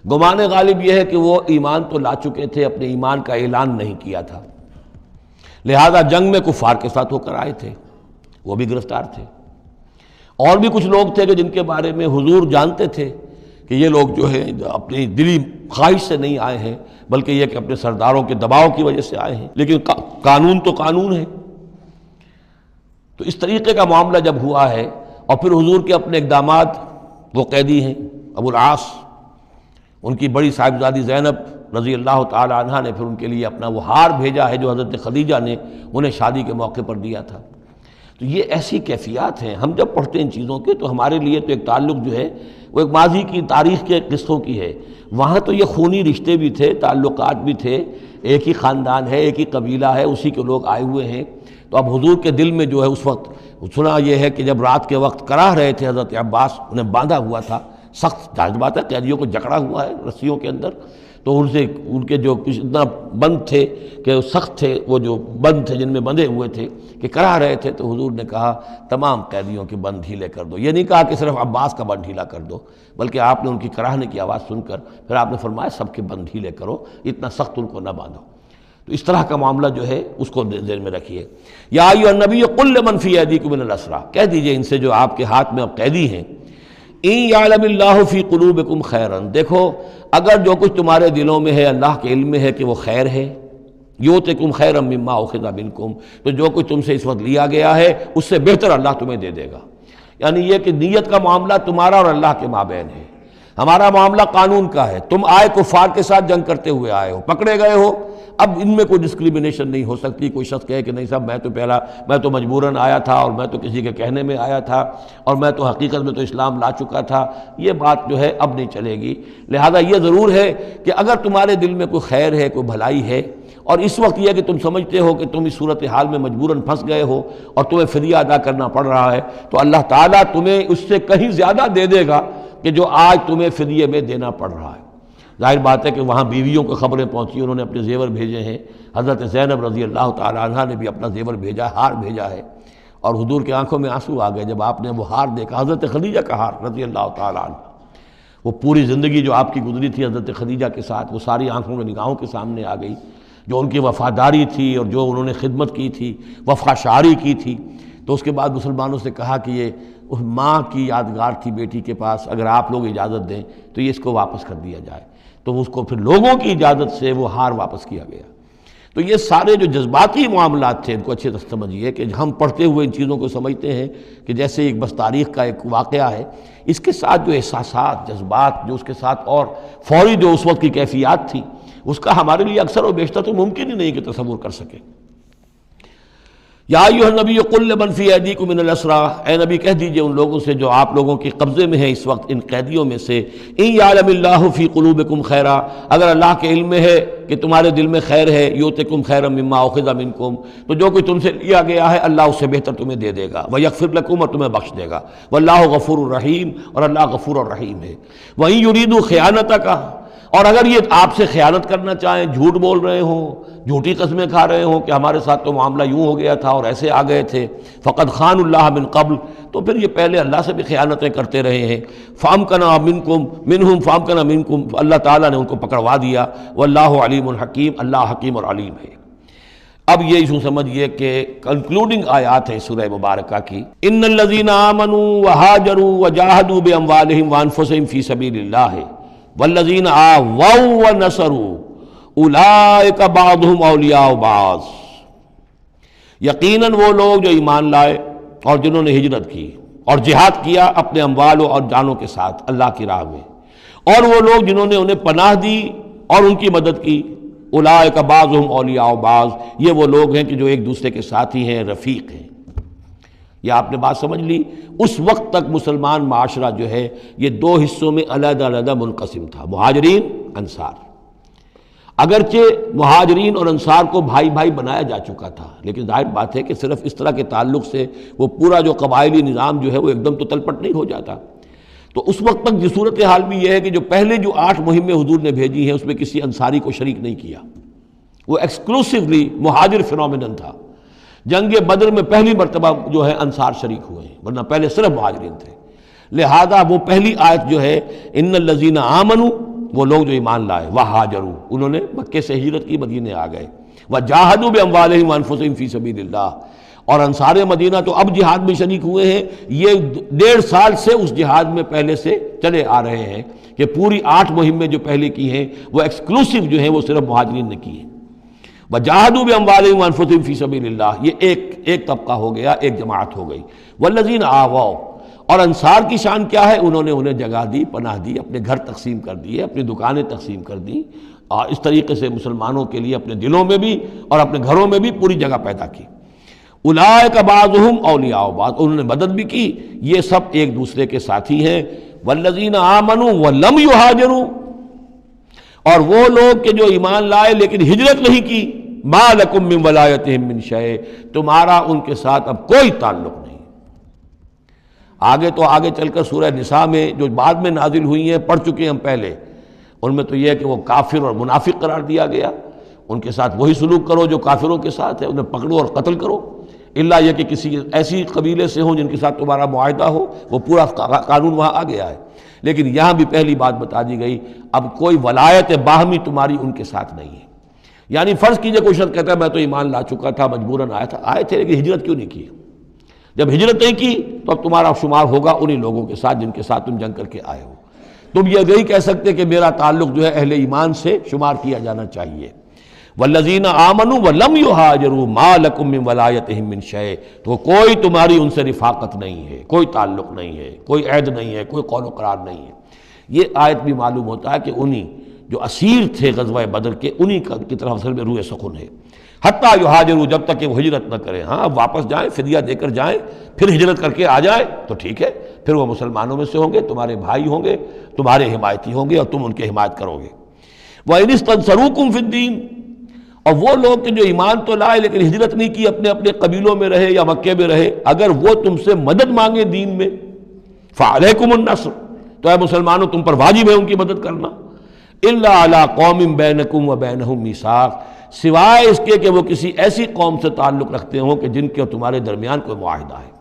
گمان غالب یہ ہے کہ وہ ایمان تو لا چکے تھے، اپنے ایمان کا اعلان نہیں کیا تھا، لہذا جنگ میں کفار کے ساتھ ہو کر آئے تھے، وہ بھی گرفتار تھے۔ اور بھی کچھ لوگ تھے کہ جن کے بارے میں حضور جانتے تھے کہ یہ لوگ جو ہے اپنی دلی خواہش سے نہیں آئے ہیں، بلکہ یہ کہ اپنے سرداروں کے دباؤ کی وجہ سے آئے ہیں، لیکن قانون تو قانون ہے۔ تو اس طریقے کا معاملہ جب ہوا ہے، اور پھر حضور کے اپنے اقدامات، وہ قیدی ہیں ابو العاص، ان کی بڑی صاحبزادی زینب رضی اللہ تعالی عنہا نے پھر ان کے لیے اپنا وہ ہار بھیجا ہے جو حضرت خدیجہ نے انہیں شادی کے موقع پر دیا تھا۔ تو یہ ایسی کیفیات ہیں، ہم جب پڑھتے ہیں ان چیزوں کے تو ہمارے لیے تو ایک تعلق جو ہے وہ ایک ماضی کی تاریخ کے قصوں کی ہے، وہاں تو یہ خونی رشتے بھی تھے، تعلقات بھی تھے، ایک ہی خاندان ہے، ایک ہی قبیلہ ہے، اسی کے لوگ آئے ہوئے ہیں۔ تو اب حضور کے دل میں جو ہے اس وقت سنا یہ ہے کہ جب رات کے وقت کراہ رہے تھے حضرت عباس، انہیں باندھا ہوا تھا، سخت ظاہر بات ہے قیدیوں کو جکڑا ہوا ہے رسیوں کے اندر، تو ان سے ان کے جو کچھ اتنا بند تھے کہ وہ سخت تھے، وہ جو بند تھے جن میں بندھے ہوئے تھے کہ کرا رہے تھے، تو حضور نے کہا تمام قیدیوں کے بند ڈھیلے کر دو۔ یہ نہیں کہا کہ صرف عباس کا بند ڈھیلا کر دو، بلکہ آپ نے ان کی کراہنے کی آواز سن کر پھر آپ نے فرمایا سب کے بند ڈھیلے کرو، اتنا سخت ان کو نہ باندھو۔ تو اس طرح کا معاملہ جو ہے اس کو ذہن میں رکھیے۔ یا ایھا النبی قل لمن فی ایدیکم من الاسریٰ، کہہ دیجئے ان سے جو آپ کے ہاتھ میں اب قیدی ہیں، ان یعلم اللہ فی قلوبکم خیرا، دیکھو اگر جو کچھ تمہارے دلوں میں ہے اللہ کے علم میں ہے کہ وہ خیر ہے، یؤتکم خیرا مما اخذ منکم، تو جو کچھ تم سے اس وقت لیا گیا ہے اس سے بہتر اللہ تمہیں دے دے گا۔ یعنی یہ کہ نیت کا معاملہ تمہارا اور اللہ کے مابین ہے، ہمارا معاملہ قانون کا ہے۔ تم آئے کفار کے ساتھ جنگ کرتے ہوئے آئے ہو، پکڑے گئے ہو، اب ان میں کوئی ڈسکریمنیشن نہیں ہو سکتی۔ کوئی شخص کہے کہ نہیں صاحب میں تو مجبوراً آیا تھا، اور میں تو کسی کے کہنے میں آیا تھا، اور میں تو حقیقت میں تو اسلام لا چکا تھا، یہ بات جو ہے اب نہیں چلے گی۔ لہذا یہ ضرور ہے کہ اگر تمہارے دل میں کوئی خیر ہے، کوئی بھلائی ہے، اور اس وقت یہ کہ تم سمجھتے ہو کہ تم اس صورتحال میں مجبوراً پھنس گئے ہو اور تمہیں فدیہ ادا کرنا پڑ رہا ہے، تو اللہ تعالیٰ تمہیں اس سے کہیں زیادہ دے دے گا کہ جو آج تمہیں فدیے میں دینا پڑ رہا ہے۔ ظاہر بات ہے کہ وہاں بیویوں کو خبریں پہنچی، انہوں نے اپنے زیور بھیجے ہیں، حضرت زینب رضی اللہ تعالی عنہ نے بھی اپنا زیور بھیجا، ہار بھیجا ہے، اور حضور کی آنکھوں میں آنسو آ گئے جب آپ نے وہ ہار دیکھا، حضرت خدیجہ کا ہار رضی اللہ تعالی عنہ۔ وہ پوری زندگی جو آپ کی گزری تھی حضرت خدیجہ کے ساتھ، وہ ساری آنکھوں میں نگاہوں کے سامنے آ گئی، جو ان کی وفاداری تھی اور جو انہوں نے خدمت کی تھی، وفا شعاری کی تھی۔ تو اس کے بعد مسلمانوں سے کہا کہ یہ اس ماں کی یادگار تھی بیٹی کے پاس، اگر آپ لوگ اجازت دیں تو یہ اس کو واپس کر دیا جائے، تو اس کو پھر لوگوں کی اجازت سے وہ ہار واپس کیا گیا۔ تو یہ سارے جو جذباتی معاملات تھے ان کو اچھے سے سمجھیے کہ ہم پڑھتے ہوئے ان چیزوں کو سمجھتے ہیں کہ جیسے ایک بس تاریخ کا ایک واقعہ ہے، اس کے ساتھ جو احساسات، جذبات، جو اس کے ساتھ اور فوری جو اس وقت کی کیفیات تھی، اس کا ہمارے لیے اکثر و بیشتر تو ممکن ہی نہیں کہ تصور کر سکے۔ یا ایھا النبی قل لمن فی ایدیکم من الاسریٰ، اے نبی کہہ دیجئے ان لوگوں سے جو آپ لوگوں کے قبضے میں ہیں اس وقت ان قیدیوں میں سے، ان یعلم اللہ فی قلوبکم خیرا، اگر اللہ کے علم میں ہے کہ تمہارے دل میں خیر ہے، یؤتکم خیرا مما اخذ منکم، تو جو کچھ تم سے لیا گیا ہے اللہ اس سے بہتر تمہیں دے دے گا، ویغفر لکم، اور تمہیں بخش دے گا، واللہ غفور الرحیم، اور اللہ غفور الرحیم ہے۔ وَإِن یریدوا خیانتک، اور اگر یہ آپ سے خیانت کرنا چاہیں، جھوٹ بول رہے ہوں، جھوٹی قسمیں کھا رہے ہوں کہ ہمارے ساتھ تو معاملہ یوں ہو گیا تھا اور ایسے آ گئے تھے، فقد خان اللہ من قبل، تو پھر یہ پہلے اللہ سے بھی خیانتیں کرتے رہے ہیں، فامکنا منکم، اللہ تعالیٰ نے ان کو پکڑوا دیا، واللہ علیم الحکیم، اللہ حکیم اور علیم ہے۔ اب یہ یوں سمجھیے کہ کنکلوڈنگ آیات ہے سورہ مبارکہ کی، ان الذین آمنوا وہاجروا وجاہدوا باموالہم وانفسہم فی سبیل اللہ والذین آووا ونصروا اولئک بعضهم اولیاء بعض، یقیناً وہ لوگ جو ایمان لائے اور جنہوں نے ہجرت کی اور جہاد کیا اپنے اموالوں اور جانوں کے ساتھ اللہ کی راہ میں، اور وہ لوگ جنہوں نے انہیں پناہ دی اور ان کی مدد کی، اولئک بعضهم اولیاء بعض، یہ وہ لوگ ہیں کہ جو ایک دوسرے کے ساتھی ہیں، رفیق ہیں۔ یہ آپ نے بات سمجھ لی۔ اس وقت تک مسلمان معاشرہ جو ہے یہ دو حصوں میں علیحدہ علیحدہ منقسم تھا، مہاجرین، انصار۔ اگرچہ مہاجرین اور انصار کو بھائی بھائی بنایا جا چکا تھا، لیکن ظاہر بات ہے کہ صرف اس طرح کے تعلق سے وہ پورا جو قبائلی نظام جو ہے وہ ایک دم تو تلپٹ نہیں ہو جاتا۔ تو اس وقت تک جس صورتحال بھی یہ ہے کہ جو پہلے جو 8 مہمیں حضور نے بھیجی ہیں اس میں کسی انصاری کو شریک نہیں کیا، وہ ایکسکلوسیولی مہاجر فینومینن تھا۔ جنگ بدر میں پہلی مرتبہ جو ہے انصار شریک ہوئے ہیں، ورنہ پہلے صرف مہاجرین تھے۔ لہذا وہ پہلی آیت جو ہے ان الذین آمنوا، وہ لوگ جو ایمان لائے، وہاجروا، انہوں نے مکے سے ہجرت کی، مدینے آ گئے، وجاہدوا باموالہم وانفسہم فی سبیل اللہ، اور انصار مدینہ تو اب جہاد میں شریک ہوئے ہیں، یہ 1.5 سال سے اس جہاد میں پہلے سے چلے آ رہے ہیں کہ پوری 8 مہمیں جو پہلے کی ہیں وہ ایکسکلوسیو جو ہیں وہ صرف مہاجرین نے کی ہیں۔ وجاہدوا باموالہم وانفسہم فی سبیل اللہ، یہ ایک طبقہ ہو گیا، ایک جماعت ہو گئی۔ والذین آووا، اور انصار کی شان کیا ہے؟ انہوں نے انہیں جگہ دی، پناہ دی، اپنے گھر تقسیم کر دیے، اپنی دکانیں تقسیم کر دی، اور اس طریقے سے مسلمانوں کے لیے اپنے دلوں میں بھی اور اپنے گھروں میں بھی پوری جگہ پیدا کی۔ اولئک بعضهم اولیاء بعض، انہوں نے مدد بھی کی، یہ سب ایک دوسرے کے ساتھی ہیں۔ والذین آمنوا ولم یہاجروا، اور وہ لوگ کہ جو ایمان لائے لیکن ہجرت نہیں کی، ما لکم من ولایتہم من شیء، تمہارا ان کے ساتھ اب کوئی تعلق نہیں۔ آگے چل کر سورہ نساء میں جو بعد میں نازل ہوئی ہیں، پڑھ چکے ہم پہلے، ان میں تو یہ ہے کہ وہ کافر اور منافق قرار دیا گیا، ان کے ساتھ وہی سلوک کرو جو کافروں کے ساتھ ہے، انہیں پکڑو اور قتل کرو، الا یہ کہ کسی ایسی قبیلے سے ہوں جن کے ساتھ تمہارا معاہدہ ہو، وہ پورا قانون وہاں آ گیا ہے۔ لیکن یہاں بھی پہلی بات بتا دی گئی، اب کوئی ولایت باہمی تمہاری ان کے ساتھ نہیں ہے۔ یعنی فرض کیجئے کوئی شخص کہتا ہے میں تو ایمان لا چکا تھا، مجبوراً آئے تھے لیکن ہجرت کیوں نہیں کی؟ جب ہجرت نہیں کی تو اب تمہارا شمار ہوگا انہی لوگوں کے ساتھ جن کے ساتھ تم جنگ کر کے آئے ہو۔ تم یہ نہیں کہہ سکتے کہ میرا تعلق جو ہے اہل ایمان سے شمار کیا جانا چاہیے۔ والذین آمنوا ولم یہاجروا ما لکم من ولایتہم من شیء، تو کوئی تمہاری ان سے رفاقت نہیں ہے، کوئی تعلق نہیں ہے، کوئی عہد نہیں ہے، کوئی قول و قرار نہیں ہے۔ یہ آیت بھی معلوم ہوتا ہے کہ انہی جو اسیر تھے غزوہ بدر کے، انہی کی طرف اصل میں روح سخن ہے۔ حتیٰ یہاجروا، جب تک کہ وہ ہجرت نہ کریں، ہاں واپس جائیں، فدیہ دے کر جائیں، پھر ہجرت کر کے آ جائیں تو ٹھیک ہے، پھر وہ مسلمانوں میں سے ہوں گے، تمہارے بھائی ہوں گے، تمہارے حمایتی ہوں گے اور تم ان کی حمایت کرو گے۔ وَإِنِ اسْتَنصَرُوكُمْ فِي الدِّينِ، اور وہ لوگ کہ جو ایمان تو لائے لیکن ہجرت نہیں کی، اپنے اپنے قبیلوں میں رہے یا مکے میں رہے، اگر وہ تم سے مدد مانگے دین میں، فَعَلَيْكُمُ النَّصْرُ، تو اے مسلمانوں تم پر واجب ہے ان کی مدد کرنا، إِلَّا عَلَىٰ قَوْمٍ بَيْنَكُمْ وَبَيْنَهُمْ مِيثَاقٌ، سوائے اس کے کہ وہ کسی ایسی قوم سے تعلق رکھتے ہوں کہ جن کے اور تمہارے درمیان کوئی معاہدہ ہے۔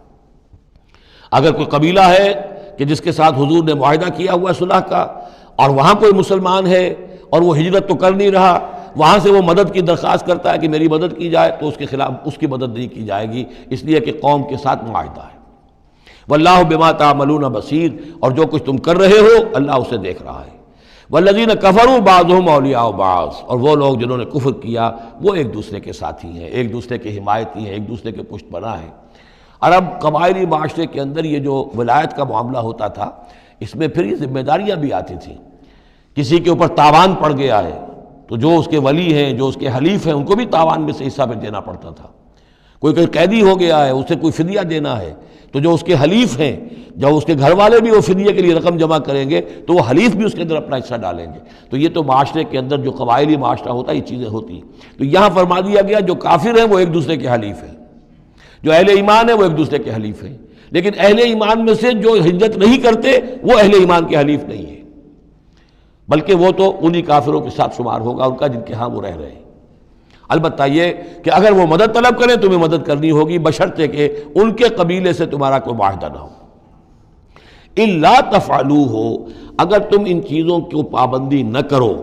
اگر کوئی قبیلہ ہے کہ جس کے ساتھ حضور نے معاہدہ کیا ہوا ہے صلح کا، اور وہاں کوئی مسلمان ہے اور وہ ہجرت تو کر نہیں رہا، وہاں سے وہ مدد کی درخواست کرتا ہے کہ میری مدد کی جائے، تو اس کے خلاف اس کی مدد نہیں کی جائے گی، اس لیے کہ قوم کے ساتھ معاہدہ ہے۔ واللہ بما تعملون بصیر، اور جو کچھ تم کر رہے ہو اللہ اسے دیکھ رہا ہے۔ والذین کفروا بعضهم اولیاء بعض، اور وہ لوگ جنہوں نے کفر کیا وہ ایک دوسرے کے ساتھی ہیں، ایک دوسرے کے حمایتی ہیں، ایک دوسرے کے پشت پناہ ہیں۔ عرب قبائلی معاشرے کے اندر یہ جو ولایت کا معاملہ ہوتا تھا، اس میں پھر یہ ذمہ داریاں بھی آتی تھیں۔ کسی کے اوپر تاوان پڑ گیا ہے تو جو اس کے ولی ہیں، جو اس کے حلیف ہیں، ان کو بھی تاوان میں سے حصہ پہ دینا پڑتا تھا۔ کوئی قیدی ہو گیا ہے، اسے کوئی فدیہ دینا ہے تو جو اس کے حلیف ہیں، جب اس کے گھر والے بھی وہ فدیے کے لیے رقم جمع کریں گے تو وہ حلیف بھی اس کے اندر اپنا حصہ ڈالیں گے۔ تو یہ تو معاشرے کے اندر جو قبائلی معاشرہ ہوتا ہے یہ چیزیں ہوتی ہیں۔ تو یہاں فرما دیا گیا جو کافر ہیں وہ ایک دوسرے کے حلیف ہیں، جو اہل ایمان ہیں وہ ایک دوسرے کے حلیف ہیں، لیکن اہل ایمان میں سے جو ہجرت نہیں کرتے وہ اہل ایمان کے حلیف نہیں ہیں، بلکہ وہ تو انہی کافروں کے ساتھ شمار ہوگا ان کا جن کے ہاں وہ رہ رہے ہیں۔ البتہ یہ کہ اگر وہ مدد طلب کریں تمہیں مدد کرنی ہوگی، بشرطے کہ ان کے قبیلے سے تمہارا کوئی معاہدہ نہ ہو۔ الا تفعلوہ، اگر تم ان چیزوں کو پابندی نہ کرو،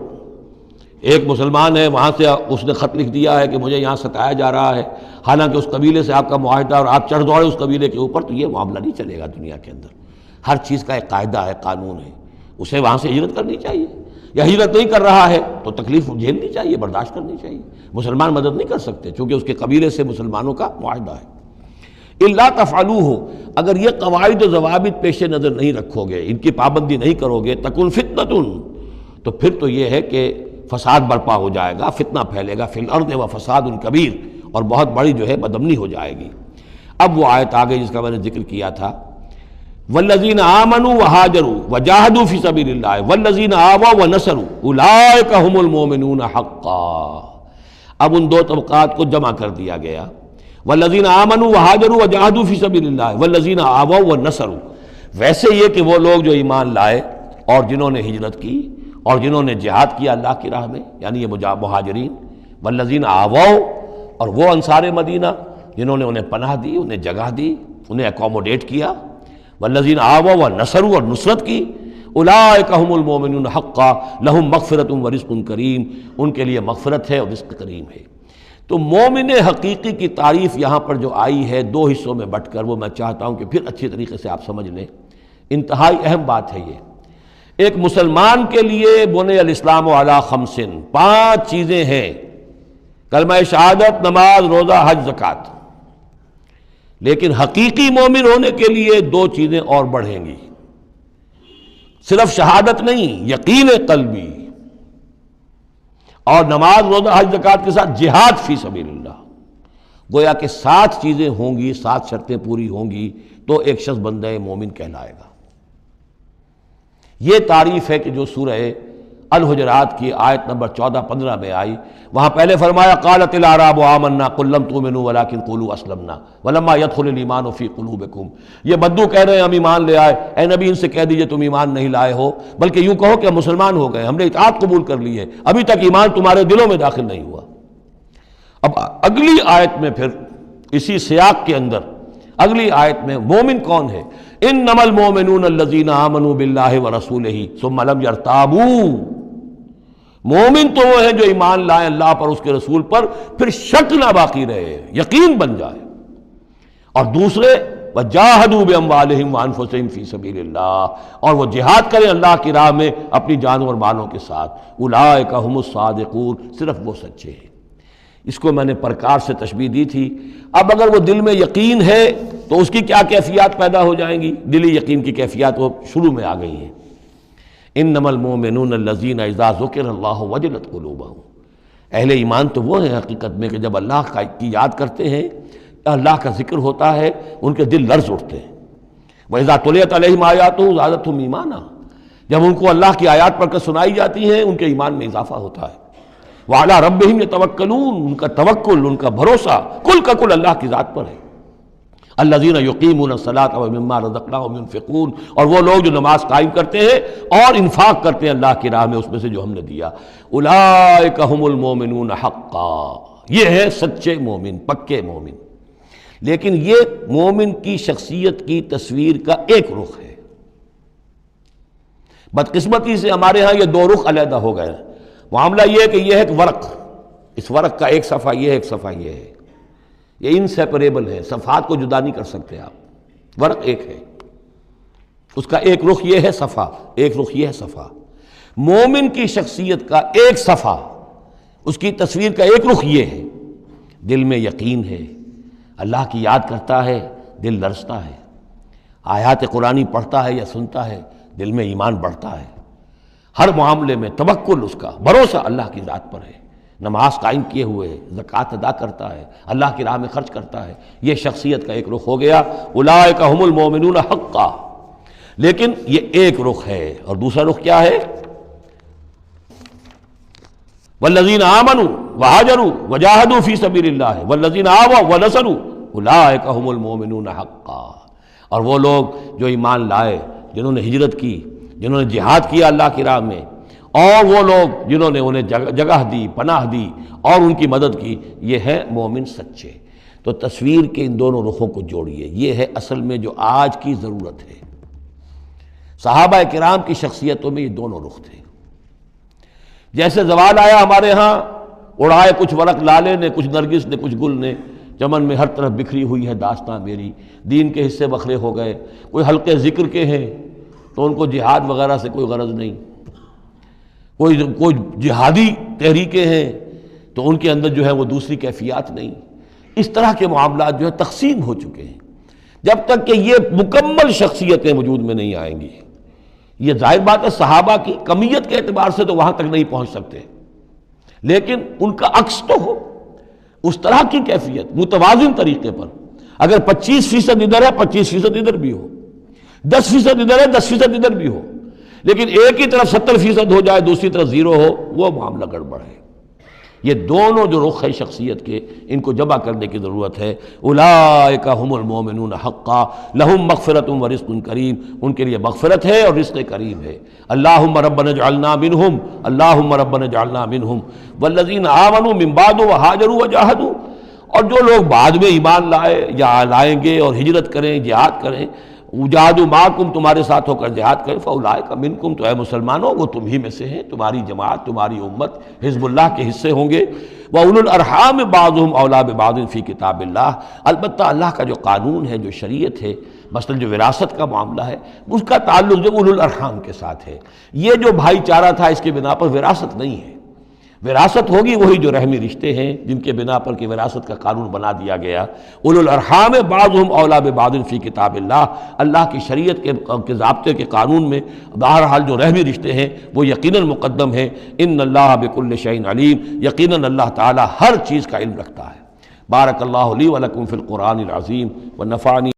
ایک مسلمان ہے وہاں سے اس نے خط لکھ دیا ہے کہ مجھے یہاں ستایا جا رہا ہے، حالانکہ اس قبیلے سے آپ کا معاہدہ اور آپ چڑھ دوڑے اس قبیلے کے اوپر، تو یہ معاملہ نہیں چلے گا دنیا کے اندر۔ ہر چیز کا ایک قاعدہ ہے، قانون ہے، اسے وہاں سے ہجرت کرنی چاہیے، یا ہجرت نہیں کر رہا ہے تو تکلیف جھیلنی چاہیے، برداشت کرنی چاہیے۔ مسلمان مدد نہیں کر سکتے چونکہ اس کے قبیلے سے مسلمانوں کا معاہدہ ہے۔ الا تفعلوہ، اگر یہ قواعد و ضوابط پیش نظر نہیں رکھو گے، ان کی پابندی نہیں کرو گے، تکن فتنۃ، تو پھر تو یہ ہے کہ فساد برپا ہو جائے گا، فتنہ پھیلے گا، فی الارض و فساد کبیر، اور بہت بڑی جو ہے بدامنی ہو جائے گی۔ اب وہ آیت آگے جس کا میں نے ذکر کیا تھا، والذین آمنوا وہاجروا وجاہدوا فی سبیل اللہ والذین آووا ونصروا اولئک هم المؤمنون حقا۔ اب ان دو طبقات کو جمع کر دیا گیا، والذین آمنوا وہاجروا وجاہدوا فی سبیل اللہ والذین آووا ونصروا، ویسے یہ کہ وہ لوگ جو ایمان لائے اور جنہوں نے ہجرت کی اور جنہوں نے جہاد کیا اللہ کی راہ میں، یعنی یہ مہاجرین، والذین آووا، اور وہ انصار مدینہ جنہوں نے انہیں پناہ دی، انہیں جگہ دی، انہیں اکوموڈیٹ کیا، والذین آووا ونصروا، اور نصرت کی، اولئک هم المؤمنون حقا لہم مغفرۃ ورزق کریم، ان کے لیے مغفرت ہے اور رزق کریم ہے۔ تو مومن حقیقی کی تعریف یہاں پر جو آئی ہے دو حصوں میں بٹ کر، وہ میں چاہتا ہوں کہ پھر اچھی طریقے سے آپ سمجھ لیں، انتہائی اہم بات ہے یہ۔ ایک مسلمان کے لیے بنی الاسلام علی خمس، 5 چیزیں ہیں، کلمہ شہادت، نماز، روزہ، حج، زکوٰۃ، لیکن حقیقی مومن ہونے کے لیے 2 چیزیں اور بڑھیں گی، صرف شہادت نہیں، یقین قلبی، اور نماز، روزہ، حج، زکوٰۃ کے ساتھ جہاد فی سبیل اللہ۔ گویا کہ 7 چیزیں ہوں گی، 7 شرطیں پوری ہوں گی تو ایک شخص بندہ مومن کہلائے گا۔ یہ تعریف ہے کہ جو سورہ الحجرات کی آیت نمبر 14-15 میں آئی. وہاں پہلے فرمایا قالت الاعراب آمنا قل لم تؤمنوا ولکن قولوا اسلمنا ولما يدخل الايمان في قلوبكم. یہ بدو کہہ رہے ہیں ہم ایمان لے آئے. اے نبی ان سے کہہ دیجئے تم ایمان نہیں لائے ہو، بلکہ یوں کہو کہ ہم مسلمان ہو گئے، ہم نے اطاعت قبول کر لی ہے، ابھی تک ایمان تمہارے دلوں میں داخل نہیں ہوا. اب اگلی آیت میں پھر اسی سیاق کے اندر اگلی آیت میں مومن کون ہے؟ انما المؤمنون الذین آمنوا باللہ ورسولہ ثم لم یرتابوا. مومن تو وہ ہیں جو ایمان لائیں اللہ پر، اس کے رسول پر، پھر شک نہ باقی رہے، یقین بن جائے. اور دوسرے وجاہدوا باموالہم وانفسہم فی سبیل اللہ، اور وہ جہاد کریں اللہ کی راہ میں اپنی جانوں اور مالوں کے ساتھ. اولئک هم الصادقون، صرف وہ سچے ہیں. اس کو میں نے پرکار سے تشبیہ دی تھی. اب اگر وہ دل میں یقین ہے تو اس کی کیا کیفیات پیدا ہو جائیں گی؟ دلی یقین کی کیفیات وہ شروع میں آ گئی ہیں. انما المؤمنون الذین اذا ذکر اللہ وجلت قلوبہم. اہل ایمان تو وہ ہیں حقیقت میں کہ جب اللہ کی یاد کرتے ہیں، اللہ کا ذکر ہوتا ہے، ان کے دل لرز اٹھتے ہیں. وَإِذَا تُلِيَتْ عَلَيْهِمْ آيَاتُهُ زَادَتْهُمْ ایمانا. جب ان کو اللہ کی آیات پڑھ کر سنائی جاتی ہیں ان کے ایمان میں اضافہ ہوتا ہے. وَعَلَىٰ رَبِّهِمْ يَتَوَكَّلُونَ. ان کا توکل، ان کا بھروسہ کل کا کل اللہ کی ذات پر ہے. الذین یقیمون الصلاۃ ومما رزقناہم ينفقون. اور وہ لوگ جو نماز قائم کرتے ہیں اور انفاق کرتے ہیں اللہ کی راہ میں اس میں سے جو ہم نے دیا. اولئک هم المؤمنون حقا. یہ ہے سچے مومن، پکے مومن. لیکن یہ مومن کی شخصیت کی تصویر کا ایک رخ ہے. بدقسمتی سے ہمارے ہاں یہ دو رخ علیحدہ ہو گئے. معاملہ یہ ہے کہ یہ ہے ایک ورق، اس ورق کا ایک صفحہ یہ ہے، ایک صفحہ یہ ہے. یہ انسیپریبل ہے، صفحات کو جدا نہیں کر سکتے آپ. ورق ایک ہے، اس کا ایک رخ یہ ہے صفحہ، ایک رخ یہ ہے صفحہ. مومن کی شخصیت کا ایک صفحہ، اس کی تصویر کا ایک رخ یہ ہے. دل میں یقین ہے، اللہ کی یاد کرتا ہے، دل لرزتا ہے. آیات قرآنی پڑھتا ہے یا سنتا ہے، دل میں ایمان بڑھتا ہے. ہر معاملے میں توکل، اس کا بھروسہ اللہ کی ذات پر ہے. نماز قائم کیے ہوئے ہے، زکوٰۃ ادا کرتا ہے، اللہ کی راہ میں خرچ کرتا ہے. یہ شخصیت کا ایک رخ ہو گیا. اولئک هم المؤمنون حقا. لیکن یہ ایک رخ ہے. اور دوسرا رخ کیا ہے؟ والذین آمنوا وہاجروا وجاہدوا فی سبیل اللہ والذین آووا ونصروا اولئک هم المؤمنون حقا. اور وہ لوگ جو ایمان لائے، جنہوں نے ہجرت کی، جنہوں نے جہاد کیا اللہ کی راہ میں، اور وہ لوگ جنہوں نے انہیں جگہ دی، پناہ دی اور ان کی مدد کی، یہ ہے مومن سچے. تو تصویر کے ان دونوں رخوں کو جوڑیے. یہ ہے اصل میں جو آج کی ضرورت ہے. صحابہ کرام کی شخصیتوں میں یہ دونوں رخ تھے. جیسے زوال آیا ہمارے ہاں، اڑائے کچھ ورق لالے نے، کچھ نرگس نے، کچھ گل نے، چمن میں ہر طرف بکھری ہوئی ہے داستاں میری. دین کے حصے بکھرے ہو گئے. کوئی حلقے ذکر کے ہیں تو ان کو جہاد وغیرہ سے کوئی غرض نہیں. کوئی جہادی تحریکیں ہیں تو ان کے اندر جو ہے وہ دوسری کیفیات نہیں. اس طرح کے معاملات جو ہے تقسیم ہو چکے ہیں. جب تک کہ یہ مکمل شخصیتیں وجود میں نہیں آئیں گی، یہ ظاہر بات ہے صحابہ کی کمیت کے اعتبار سے تو وہاں تک نہیں پہنچ سکتے، لیکن ان کا عکس تو ہو، اس طرح کی کیفیت متوازن طریقے پر. اگر 25% ادھر ہے 25% ادھر بھی ہو، 10% ادھر ہے 10% ادھر بھی ہو، لیکن ایک ہی طرف 70% ہو جائے، دوسری طرف 0 ہو، وہ معاملہ گڑبڑ ہے. یہ دونوں جو رخ ہے شخصیت کے، ان کو جمع کرنے کی ضرورت ہے. اولئک هم المؤمنون حقا لهم مغفرۃ ورزق کریم. ان کے لیے مغفرت ہے اور رزق کریم ہے. اللہم ربنا اجعلنا منہم، اللہم ربنا اجعلنا منہم والذین آمنوا من بعد وہاجروا وجاہدوا. اور جو لوگ بعد میں ایمان لائے یا لائیں گے اور ہجرت کریں، جہاد کریں، وجاہدوا معکم، تمہارے ساتھ ہو کر جہاد کریں، فاولئک منکم، تو اے مسلمانوں وہ تم ہی میں سے ہیں، تمہاری جماعت، تمہاری امت حزب اللہ کے حصے ہوں گے. وَأُولُو الْأَرْحَامِ بَعْضُهُمْ أَوْلَىٰ بِبَعْضٍ فِي کتاب اللہ. البتہ اللہ کا جو قانون ہے، جو شریعت ہے، مثلا جو وراثت کا معاملہ ہے، اس کا تعلق جو اولو الارحام کے ساتھ ہے. یہ جو بھائی چارہ تھا اس کے بنا پر وراثت نہیں ہے. وراثت ہوگی وہی جو رحمی رشتے ہیں جن کے بنا پر کہ وراثت کا قانون بنا دیا گیا. اولو الارحام بعضهم اولیٰ ببعض فی کتاب اللہ. اللہ کی شریعت کے ضابطے کے قانون میں بہرحال جو رحمی رشتے ہیں وہ یقیناً مقدم ہیں. ان اللہ بکل شیء علیم. یقیناً اللہ تعالی ہر چیز کا علم رکھتا ہے. بارک اللہ لی ولکم فی القرآن العظیم ونفعنی